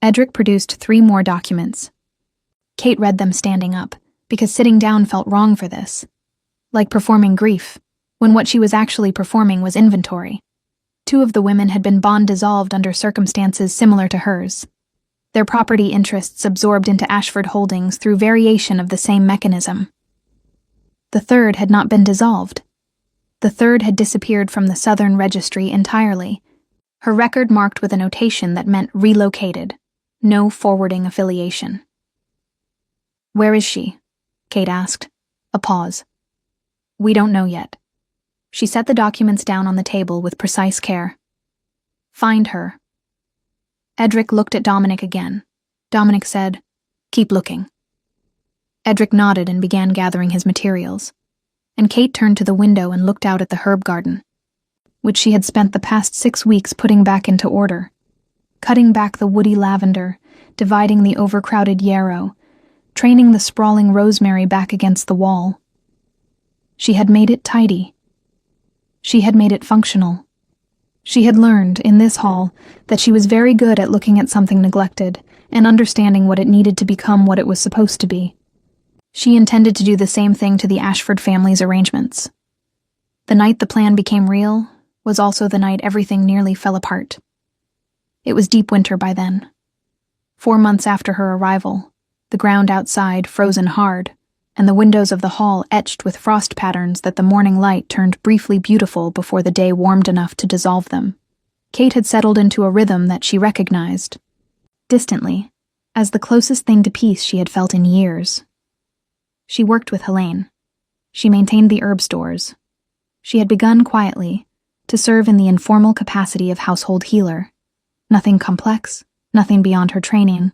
Edric produced 3 more documents. Kate read them standing up, because sitting down felt wrong for this. Like performing grief, when what she was actually performing was inventory. 2 of the women had been bond dissolved under circumstances similar to hers. Their property interests absorbed into Ashford Holdings through variation of the same mechanism. The 3rd had not been dissolved. The 3rd had disappeared from the Southern Registry entirely, her record marked with a notation that meant relocated, no forwarding affiliation. Where is she? Kate asked. A pause. We don't know yet. She set the documents down on the table with precise care. Find her. Edric looked at Dominic again. Dominic said, Keep looking. Edric nodded and began gathering his materials, and Kate turned to the window and looked out at the herb garden, which she had spent the past 6 weeks putting back into order, cutting back the woody lavender, dividing the overcrowded yarrow, training the sprawling rosemary back against the wall. She had made it tidy. She had made it functional. She had learned, in this hall, that she was very good at looking at something neglected and understanding what it needed to become what it was supposed to be. She intended to do the same thing to the Ashford family's arrangements. The night the plan became real was also the night everything nearly fell apart. It was deep winter by then. 4 months after her arrival, the ground outside frozen hard, and the windows of the hall etched with frost patterns that the morning light turned briefly beautiful before the day warmed enough to dissolve them. Kate had settled into a rhythm that she recognized, distantly, as the closest thing to peace she had felt in years. She worked with Helene. She maintained the herb stores. She had begun quietly to serve in the informal capacity of household healer. Nothing complex, nothing beyond her training,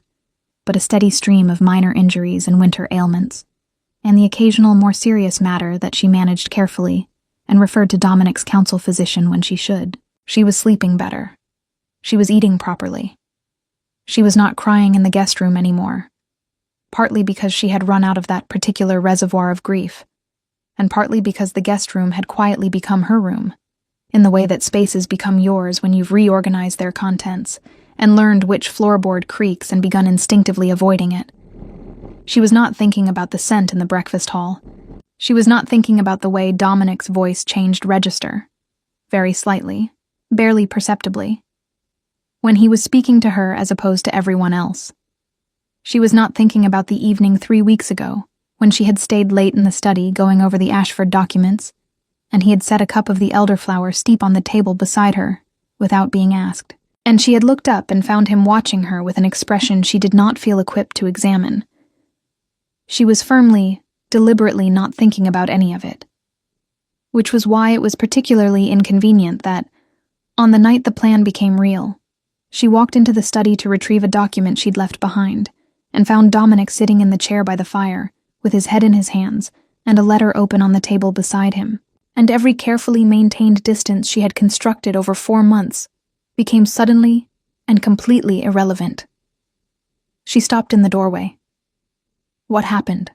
but a steady stream of minor injuries and winter ailments, and the occasional more serious matter that she managed carefully and referred to Dominic's council physician when she should. She was sleeping better. She was eating properly. She was not crying in the guest room anymore, partly because she had run out of that particular reservoir of grief, and partly because the guest room had quietly become her room, in the way that spaces become yours when you've reorganized their contents and learned which floorboard creaks and begun instinctively avoiding it. She was not thinking about the scent in the breakfast hall. She was not thinking about the way Dominic's voice changed register, very slightly, barely perceptibly, when he was speaking to her as opposed to everyone else. She was not thinking about the evening 3 weeks ago, when she had stayed late in the study going over the Ashford documents, and he had set a cup of the elderflower steep on the table beside her, without being asked. And she had looked up and found him watching her with an expression she did not feel equipped to examine. She was firmly, deliberately not thinking about any of it. Which was why it was particularly inconvenient that, on the night the plan became real, she walked into the study to retrieve a document she'd left behind, and found Dominic sitting in the chair by the fire, with his head in his hands, and a letter open on the table beside him. And every carefully maintained distance she had constructed over 4 months became suddenly and completely irrelevant. She stopped in the doorway. What happened?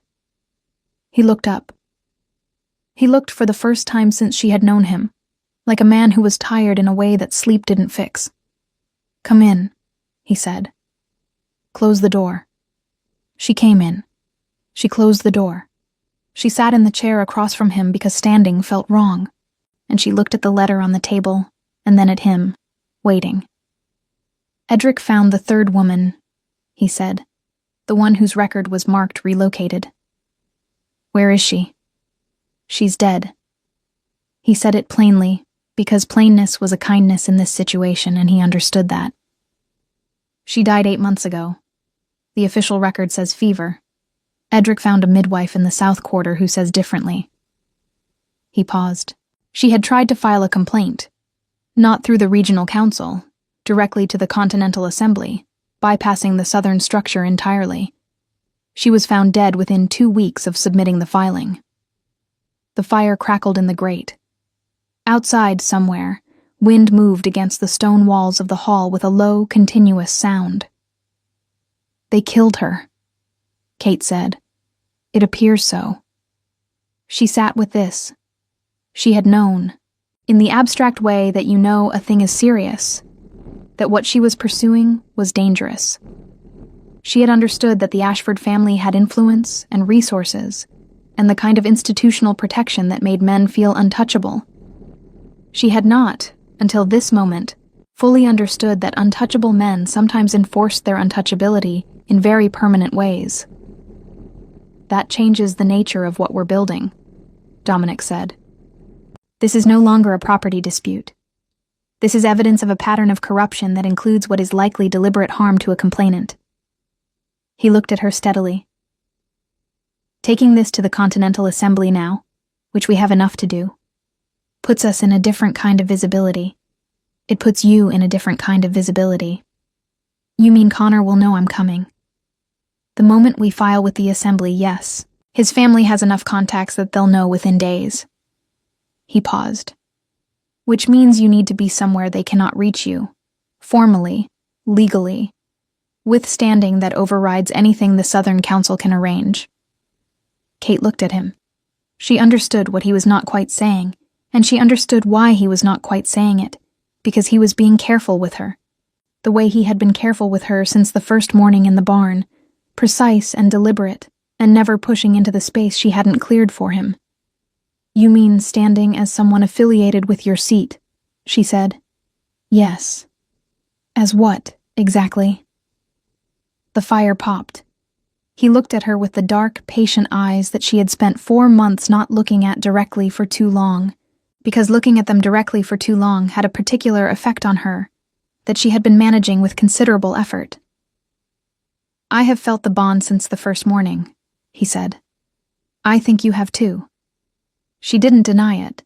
He looked up. He looked for the first time since she had known him, like a man who was tired in a way that sleep didn't fix. "Come in," he said. "Close the door." She came in. She closed the door. She sat in the chair across from him because standing felt wrong, and she looked at the letter on the table, and then at him, waiting. "Edric found the third woman," he said, "the one whose record was marked relocated." "Where is she?" "She's dead." He said it plainly, because plainness was a kindness in this situation, and he understood that. "She died 8 months ago. The official record says fever. Edric found a midwife in the South Quarter who says differently." He paused. She had tried to file a complaint, not through the regional council, directly to the Continental Assembly, bypassing the Southern structure entirely. She was found dead within 2 weeks of submitting the filing. The fire crackled in the grate. Outside somewhere, wind moved against the stone walls of the hall with a low, continuous sound. "They killed her," Kate said. "It appears so." She sat with this. She had known, in the abstract way that you know a thing is serious, that what she was pursuing was dangerous. She had understood that the Ashford family had influence and resources, and the kind of institutional protection that made men feel untouchable. She had not, until this moment, fully understood that untouchable men sometimes enforced their untouchability in very permanent ways. "That changes the nature of what we're building," Dominic said. "This is no longer a property dispute. This is evidence of a pattern of corruption that includes what is likely deliberate harm to a complainant." He looked at her steadily. "Taking this to the Continental Assembly now, which we have enough to do, puts us in a different kind of visibility. It puts you in a different kind of visibility. You mean Connor will know I'm coming? The moment we file with the Assembly, yes. His family has enough contacts that they'll know within days." He paused. "Which means you need to be somewhere they cannot reach you. Formally, legally, with standing that overrides anything the Southern Council can arrange." Kate looked at him. She understood what he was not quite saying, and she understood why he was not quite saying it, because he was being careful with her. The way he had been careful with her since the first morning in the barn, precise and deliberate, and never pushing into the space she hadn't cleared for him. "You mean standing as someone affiliated with your seat," she said. "Yes." "As what, exactly?" The fire popped. He looked at her with the dark, patient eyes that she had spent 4 months not looking at directly for too long, because looking at them directly for too long had a particular effect on her that she had been managing with considerable effort. "I have felt the bond since the first morning," he said. "I think you have too." She didn't deny it.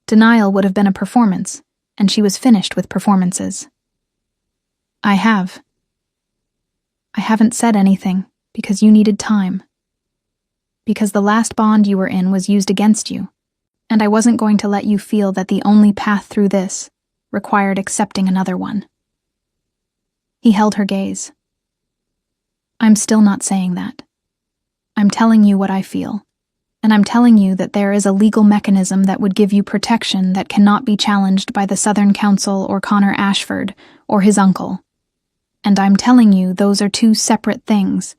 Denial would have been a performance, and she was finished with performances. "I have. I haven't said anything because you needed time. Because the last bond you were in was used against you, and I wasn't going to let you feel that the only path through this required accepting another one." He held her gaze. "I'm still not saying that. I'm telling you what I feel, and I'm telling you that there is a legal mechanism that would give you protection that cannot be challenged by the Southern Council or Connor Ashford or his uncle. And I'm telling you those are 2 separate things,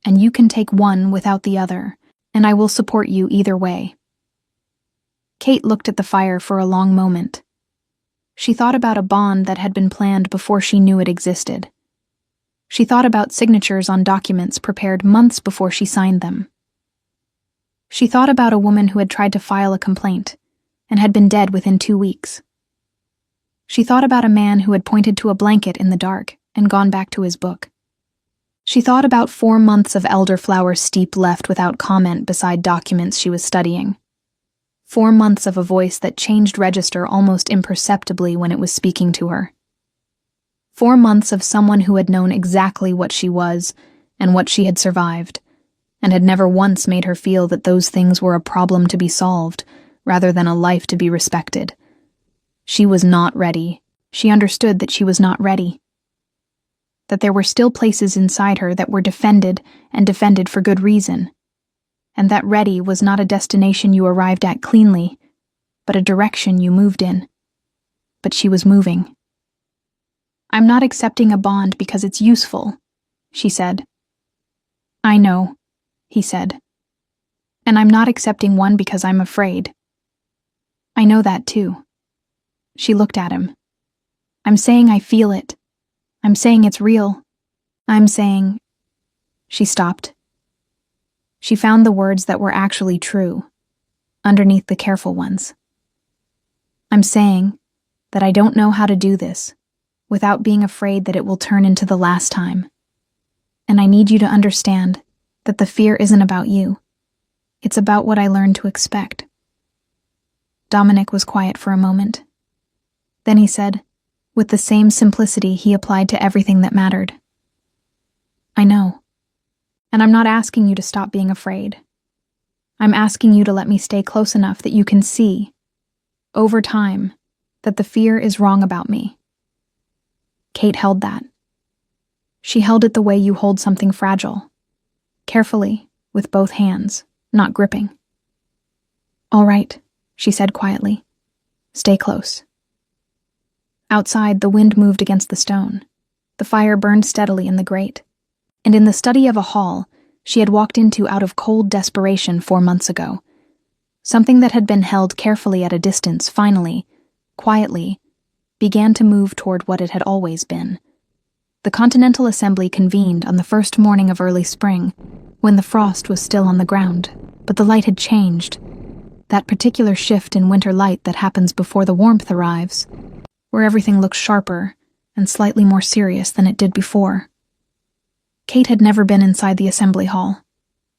and you can take one without the other, and I will support you either way." Kate looked at the fire for a long moment. She thought about a bond that had been planned before she knew it existed. She thought about signatures on documents prepared months before she signed them. She thought about a woman who had tried to file a complaint and had been dead within 2 weeks. She thought about a man who had pointed to a blanket in the dark and gone back to his book. She thought about 4 months of elderflower steep left without comment beside documents she was studying. 4 months of a voice that changed register almost imperceptibly when it was speaking to her. 4 months of someone who had known exactly what she was and what she had survived, and had never once made her feel that those things were a problem to be solved, rather than a life to be respected. She was not ready. She understood that she was not ready. That there were still places inside her that were defended and defended for good reason. And that ready was not a destination you arrived at cleanly, but a direction you moved in. But she was moving. "I'm not accepting a bond because it's useful," she said. "I know," he said. "And I'm not accepting one because I'm afraid." "I know that too." She looked at him. "I'm saying I feel it. I'm saying it's real. I'm saying—" She stopped. She found the words that were actually true, underneath the careful ones. "I'm saying that I don't know how to do this without being afraid that it will turn into the last time. And I need you to understand that the fear isn't about you. It's about what I learned to expect." Dominic was quiet for a moment. Then he said, with the same simplicity he applied to everything that mattered, "I know. And I'm not asking you to stop being afraid. I'm asking you to let me stay close enough that you can see, over time, that the fear is wrong about me." Kate held that. She held it the way you hold something fragile, carefully, with both hands, not gripping. "All right," she said quietly. "Stay close." Outside, the wind moved against the stone. The fire burned steadily in the grate. And in the study of a hall she had walked into out of cold desperation 4 months ago, something that had been held carefully at a distance finally, quietly, began to move toward what it had always been. The Continental Assembly convened on the first morning of early spring, when the frost was still on the ground, but the light had changed. That particular shift in winter light that happens before the warmth arrives, where everything looks sharper and slightly more serious than it did before. Kate had never been inside the assembly hall.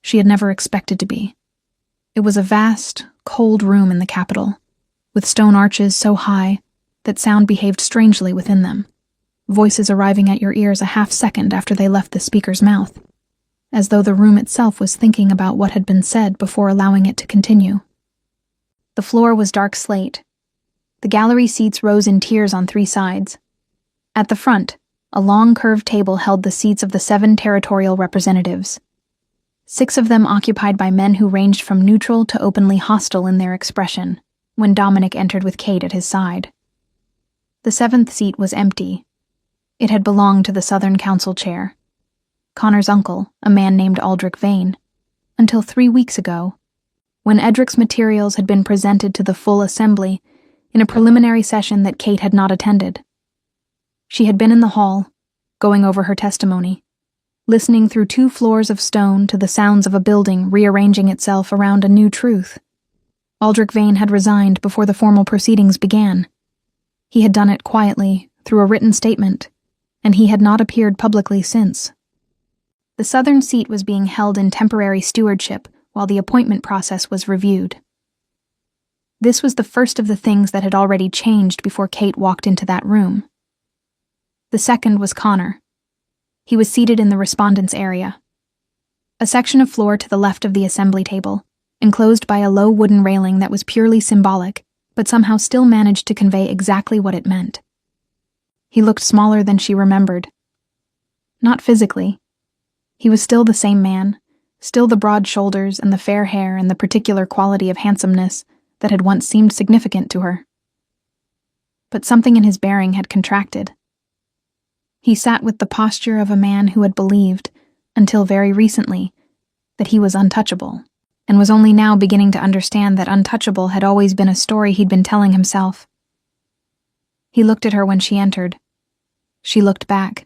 She had never expected to be. It was a vast, cold room in the Capitol, with stone arches so high that sound behaved strangely within them, voices arriving at your ears a half-second after they left the speaker's mouth, as though the room itself was thinking about what had been said before allowing it to continue. The floor was dark slate. The gallery seats rose in tiers on 3 sides. At the front, a long curved table held the seats of the 7 territorial representatives, 6 of them occupied by men who ranged from neutral to openly hostile in their expression, when Dominic entered with Kate at his side. The 7th seat was empty. It had belonged to the Southern Council chair, Connor's uncle, a man named Aldrich Vane, until 3 weeks ago, when Edric's materials had been presented to the full assembly in a preliminary session that Kate had not attended. She had been in the hall, going over her testimony, listening through 2 floors of stone to the sounds of a building rearranging itself around a new truth. Aldrich Vane had resigned before the formal proceedings began. He had done it quietly, through a written statement, and he had not appeared publicly since. The southern seat was being held in temporary stewardship while the appointment process was reviewed. This was the first of the things that had already changed before Kate walked into that room. The second was Connor. He was seated in the respondents' area, a section of floor to the left of the assembly table, enclosed by a low wooden railing that was purely symbolic, but somehow still managed to convey exactly what it meant. He looked smaller than she remembered. Not physically. He was still the same man, still the broad shoulders and the fair hair and the particular quality of handsomeness that had once seemed significant to her. But something in his bearing had contracted. He sat with the posture of a man who had believed, until very recently, that he was untouchable, and was only now beginning to understand that untouchable had always been a story he'd been telling himself. He looked at her when she entered. She looked back.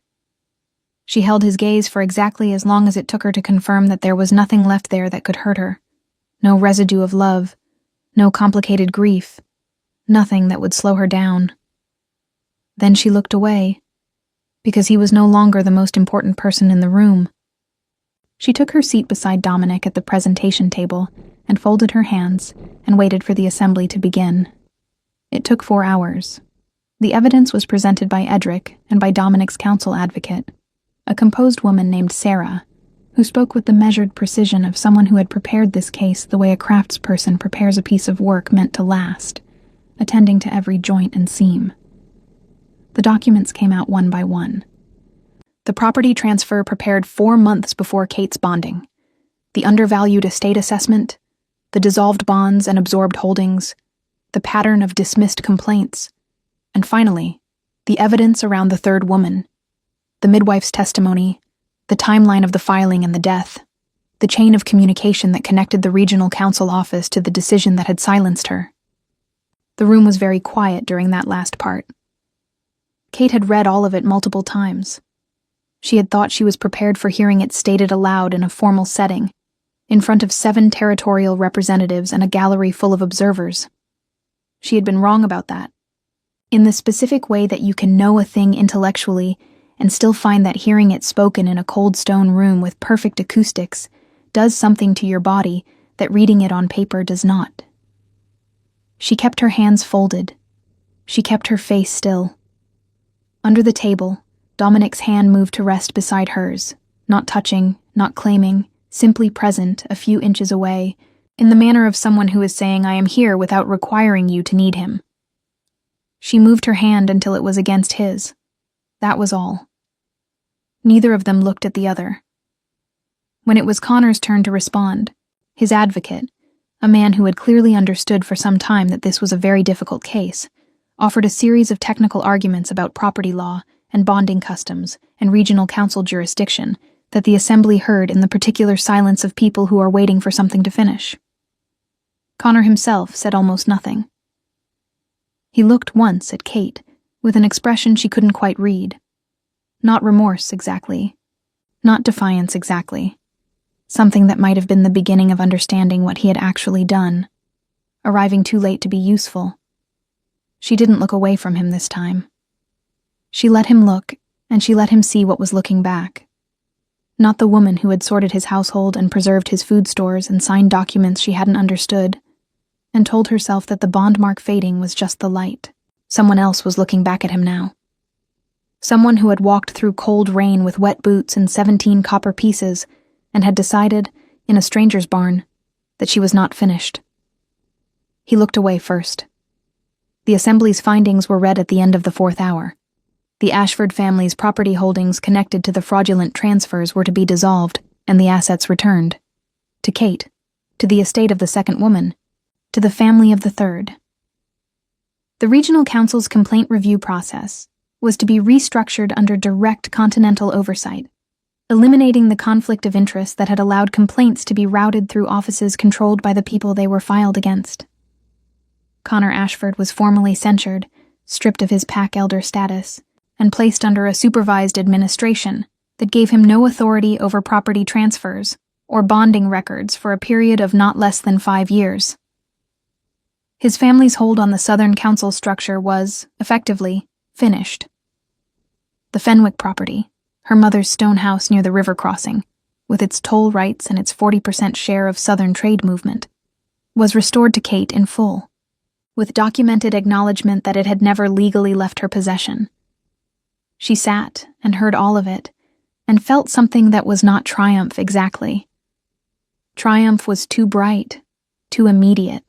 She held his gaze for exactly as long as it took her to confirm that there was nothing left there that could hurt her. No residue of love, no complicated grief, nothing that would slow her down. Then she looked away, because he was no longer the most important person in the room. She took her seat beside Dominic at the presentation table and folded her hands and waited for the assembly to begin. It took 4 hours. The evidence was presented by Edric and by Dominic's counsel advocate, a composed woman named Sarah, who spoke with the measured precision of someone who had prepared this case the way a craftsperson prepares a piece of work meant to last, attending to every joint and seam. The documents came out one by one. The property transfer prepared 4 months before Kate's bonding, the undervalued estate assessment, the dissolved bonds and absorbed holdings, the pattern of dismissed complaints, and finally, the evidence around the third woman, the midwife's testimony, the timeline of the filing and the death, the chain of communication that connected the regional council office to the decision that had silenced her. The room was very quiet during that last part. Kate had read all of it multiple times. She had thought she was prepared for hearing it stated aloud in a formal setting, in front of 7 territorial representatives and a gallery full of observers. She had been wrong about that. In the specific way that you can know a thing intellectually and still find that hearing it spoken in a cold stone room with perfect acoustics does something to your body that reading it on paper does not. She kept her hands folded. She kept her face still. Under the table, Dominic's hand moved to rest beside hers, not touching, not claiming, simply present a few inches away, in the manner of someone who is saying, "I am here," without requiring you to need him. She moved her hand until it was against his. That was all. Neither of them looked at the other. When it was Connor's turn to respond, his advocate, a man who had clearly understood for some time that this was a very difficult case, offered a series of technical arguments about property law and bonding customs and regional council jurisdiction that the assembly heard in the particular silence of people who are waiting for something to finish. Connor himself said almost nothing. He looked once at Kate, with an expression she couldn't quite read. Not remorse exactly. Not defiance exactly. Something that might have been the beginning of understanding what he had actually done, arriving too late to be useful. She didn't look away from him this time. She let him look, and she let him see what was looking back. Not the woman who had sorted his household and preserved his food stores and signed documents she hadn't understood, and told herself that the bond mark fading was just the light. Someone else was looking back at him now. Someone who had walked through cold rain with wet boots and 17 copper pieces and had decided, in a stranger's barn, that she was not finished. He looked away first. The assembly's findings were read at the end of the 4th hour. The Ashford family's property holdings connected to the fraudulent transfers were to be dissolved and the assets returned. To Kate, to the estate of the second woman, to the family of the third. The Regional Council's complaint review process was to be restructured under direct continental oversight, eliminating the conflict of interest that had allowed complaints to be routed through offices controlled by the people they were filed against. Connor Ashford was formally censured, stripped of his pack elder status, and placed under a supervised administration that gave him no authority over property transfers or bonding records for a period of not less than 5 years. His family's hold on the Southern Council structure was, effectively, finished. The Fenwick property, her mother's stone house near the river crossing, with its toll rights and its 40% share of Southern trade movement, was restored to Kate in full, with documented acknowledgement that it had never legally left her possession. She sat and heard all of it, and felt something that was not triumph exactly. Triumph was too bright, too immediate.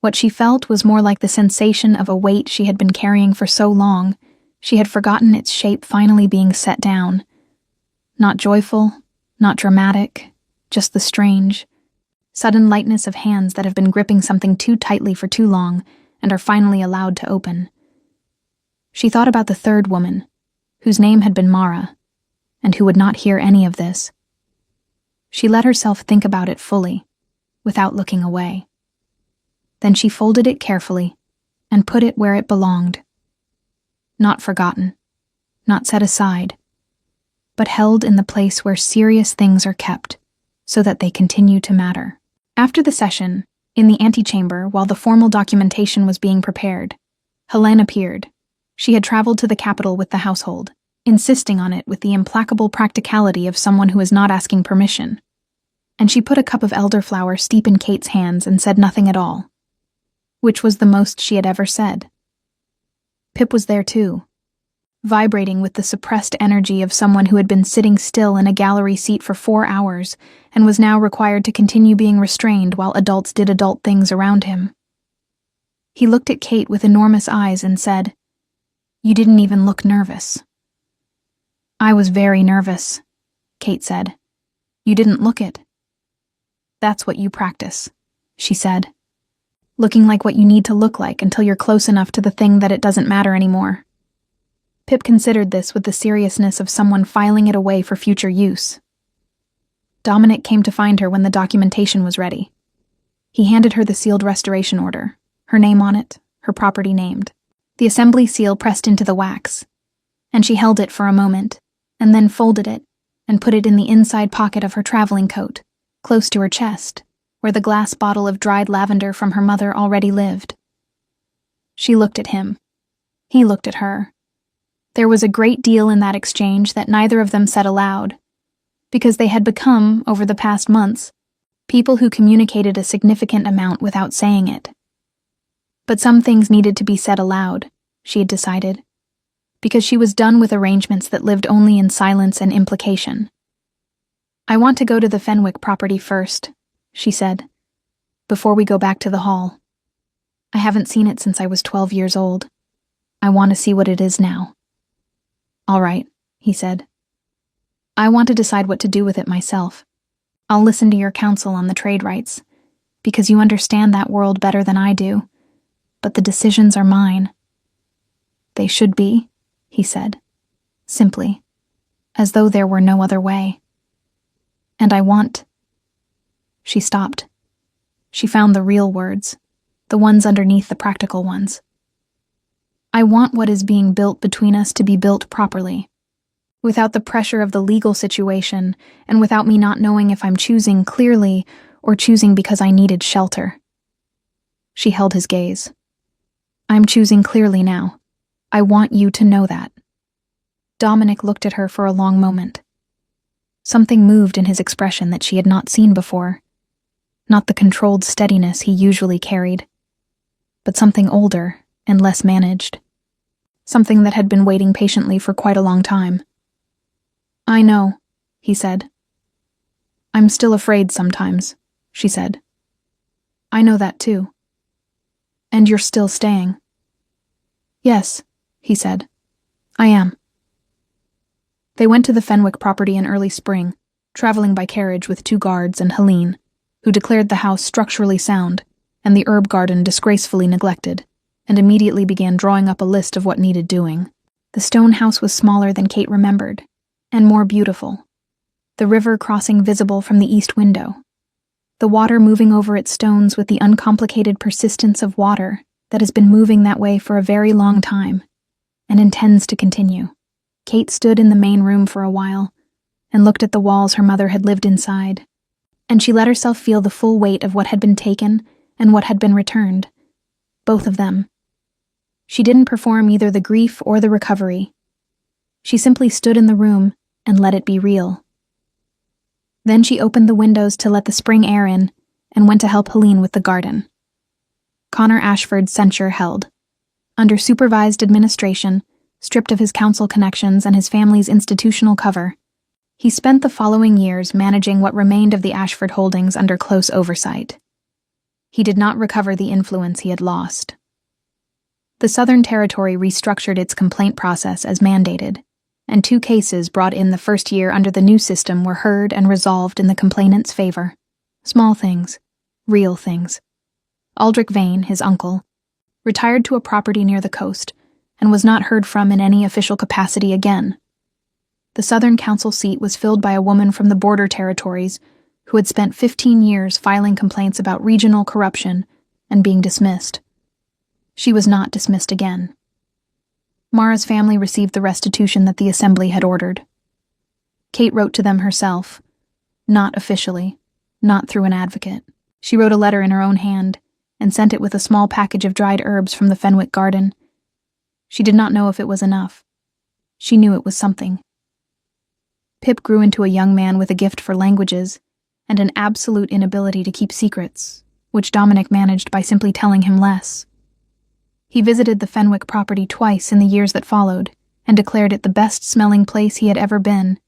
What she felt was more like the sensation of a weight she had been carrying for so long, she had forgotten its shape finally being set down. Not joyful, not dramatic, just the strange, sudden lightness of hands that have been gripping something too tightly for too long and are finally allowed to open. She thought about the third woman, whose name had been Mara, and who would not hear any of this. She let herself think about it fully, without looking away. Then she folded it carefully and put it where it belonged. Not forgotten, not set aside, but held in the place where serious things are kept so that they continue to matter. After the session, in the antechamber, while the formal documentation was being prepared, Helene appeared. She had traveled to the capital with the household, insisting on it with the implacable practicality of someone who is not asking permission. And she put a cup of elderflower steep in Kate's hands and said nothing at all, which was the most she had ever said. Pip was there too, vibrating with the suppressed energy of someone who had been sitting still in a gallery seat for 4 hours and was now required to continue being restrained while adults did adult things around him. He looked at Kate with enormous eyes and said, "You didn't even look nervous." "I was very nervous," Kate said. "You didn't look it." "That's what you practice," she said. "Looking like what you need to look like until you're close enough to the thing that it doesn't matter anymore." Pip considered this with the seriousness of someone filing it away for future use. Dominic came to find her when the documentation was ready. He handed her the sealed restoration order, her name on it, her property named, the assembly seal pressed into the wax, and she held it for a moment, and then folded it and put it in the inside pocket of her traveling coat, close to her chest, where the glass bottle of dried lavender from her mother already lived. She looked at him. He looked at her. There was a great deal in that exchange that neither of them said aloud, because they had become, over the past months, people who communicated a significant amount without saying it. But some things needed to be said aloud, she had decided, because she was done with arrangements that lived only in silence and implication. "I want to go to the Fenwick property first," she said, "before we go back to the hall. I haven't seen it since I was 12 years old. I want to see what it is now." "All right," he said. "I want to decide what to do with it myself. I'll listen to your counsel on the trade rights, because you understand that world better than I do, but the decisions are mine." "They should be," he said, simply, as though there were no other way. "And I want—" She stopped. She found the real words, the ones underneath the practical ones. "I want what is being built between us to be built properly, without the pressure of the legal situation, and without me not knowing if I'm choosing clearly or choosing because I needed shelter." She held his gaze. "I'm choosing clearly now. I want you to know that." Dominic looked at her for a long moment. Something moved in his expression that she had not seen before. Not the controlled steadiness he usually carried, but something older and less managed. Something that had been waiting patiently for quite a long time. "I know," he said. "I'm still afraid sometimes," she said. "I know that too." "And you're still staying." "Yes," he said. "I am." They went to the Fenwick property in early spring, traveling by carriage with 2 guards and Helene, who declared the house structurally sound and the herb garden disgracefully neglected, and immediately began drawing up a list of what needed doing. The stone house was smaller than Kate remembered, and more beautiful, the river crossing visible from the east window, the water moving over its stones with the uncomplicated persistence of water that has been moving that way for a very long time, and intends to continue. Kate stood in the main room for a while, and looked at the walls her mother had lived inside, and she let herself feel the full weight of what had been taken and what had been returned, both of them. She didn't perform either the grief or the recovery. She simply stood in the room and let it be real. Then she opened the windows to let the spring air in and went to help Helene with the garden. Connor Ashford's censure held. Under supervised administration, stripped of his council connections and his family's institutional cover, he spent the following years managing what remained of the Ashford holdings under close oversight. He did not recover the influence he had lost. The Southern Territory restructured its complaint process as mandated, and 2 cases brought in the first year under the new system were heard and resolved in the complainant's favor. Small things, real things. Aldrich Vane, his uncle, retired to a property near the coast and was not heard from in any official capacity again. The Southern Council seat was filled by a woman from the border territories who had spent 15 years filing complaints about regional corruption and being dismissed. She was not dismissed again. Mara's family received the restitution that the assembly had ordered. Kate wrote to them herself, not officially, not through an advocate. She wrote a letter in her own hand and sent it with a small package of dried herbs from the Fenwick garden. She did not know if it was enough. She knew it was something. Pip grew into a young man with a gift for languages and an absolute inability to keep secrets, which Dominic managed by simply telling him less. He visited the Fenwick property twice in the years that followed and declared it the best-smelling place he had ever been,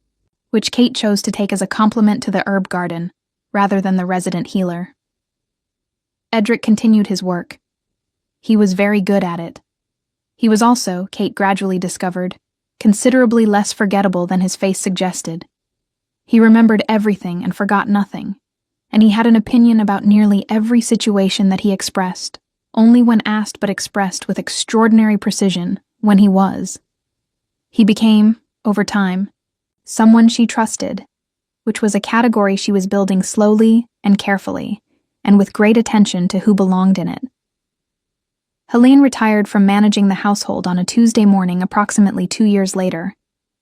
which Kate chose to take as a compliment to the herb garden, rather than the resident healer. Edric continued his work. He was very good at it. He was also, Kate gradually discovered, considerably less forgettable than his face suggested. He remembered everything and forgot nothing, and he had an opinion about nearly every situation that he expressed, only when asked but expressed with extraordinary precision when he was. He became, over time, someone she trusted, which was a category she was building slowly and carefully, and with great attention to who belonged in it. Helene retired from managing the household on a Tuesday morning approximately 2 years later,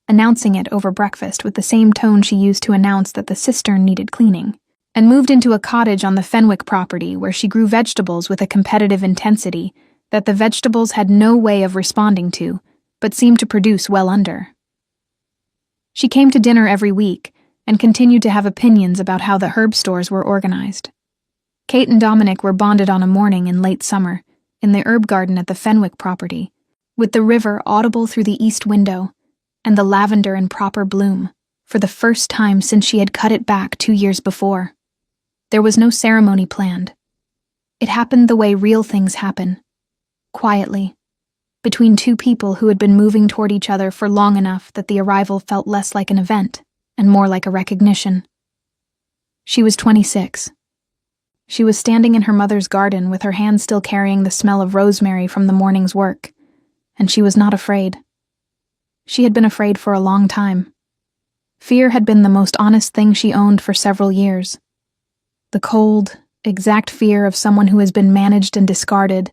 announcing it over breakfast with the same tone she used to announce that the cistern needed cleaning, and moved into a cottage on the Fenwick property where she grew vegetables with a competitive intensity that the vegetables had no way of responding to, but seemed to produce well under. She came to dinner every week and continued to have opinions about how the herb stores were organized. Kate and Dominic were bonded on a morning in late summer, in the herb garden at the Fenwick property, with the river audible through the east window, and the lavender in proper bloom, for the first time since she had cut it back 2 years before. There was no ceremony planned. It happened the way real things happen, quietly, between two people who had been moving toward each other for long enough that the arrival felt less like an event and more like a recognition. She was 26. She was standing in her mother's garden with her hand still carrying the smell of rosemary from the morning's work, and she was not afraid. She had been afraid for a long time. Fear had been the most honest thing she owned for several years. The cold, exact fear of someone who has been managed and discarded,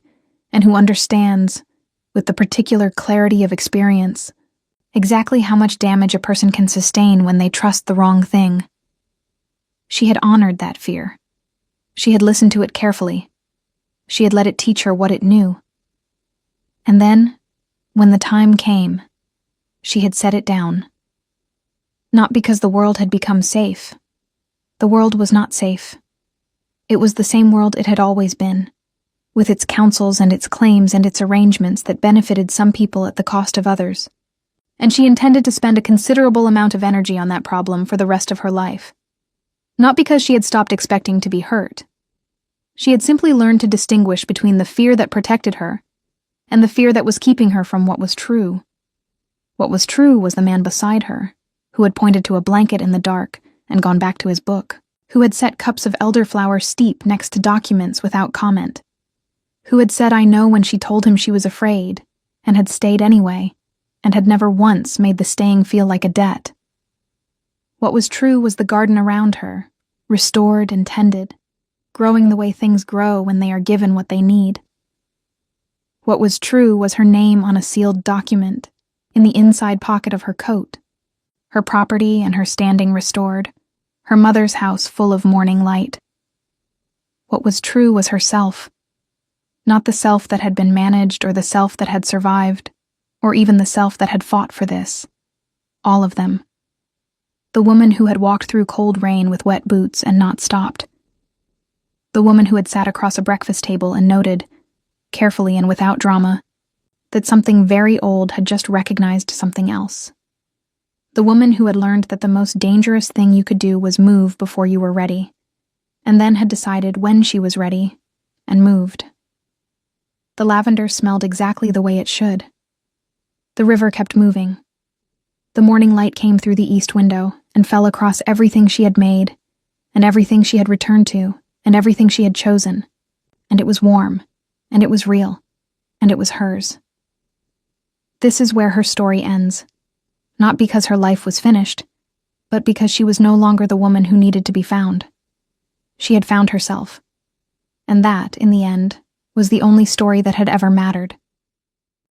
and who understands, with the particular clarity of experience, exactly how much damage a person can sustain when they trust the wrong thing. She had honored that fear. She had listened to it carefully. She had let it teach her what it knew. And then, when the time came, she had set it down. Not because the world had become safe. The world was not safe. It was the same world it had always been, with its councils and its claims and its arrangements that benefited some people at the cost of others. And she intended to spend a considerable amount of energy on that problem for the rest of her life. Not because she had stopped expecting to be hurt. She had simply learned to distinguish between the fear that protected her and the fear that was keeping her from what was true. What was true was the man beside her, who had pointed to a blanket in the dark and gone back to his book, who had set cups of elderflower steep next to documents without comment, who had said "I know" when she told him she was afraid, and had stayed anyway, and had never once made the staying feel like a debt. What was true was the garden around her, restored and tended, growing the way things grow when they are given what they need. What was true was her name on a sealed document, in the inside pocket of her coat, her property and her standing restored, her mother's house full of morning light. What was true was herself, not the self that had been managed or the self that had survived, or even the self that had fought for this. All of them. The woman who had walked through cold rain with wet boots and not stopped. The woman who had sat across a breakfast table and noted, carefully and without drama, that something very old had just recognized something else. The woman who had learned that the most dangerous thing you could do was move before you were ready, and then had decided when she was ready, and moved. The lavender smelled exactly the way it should. The river kept moving. The morning light came through the east window and fell across everything she had made, and everything she had returned to, and everything she had chosen. And it was warm, and it was real, and it was hers. This is where her story ends. Not because her life was finished, but because she was no longer the woman who needed to be found. She had found herself. And that, in the end, was the only story that had ever mattered.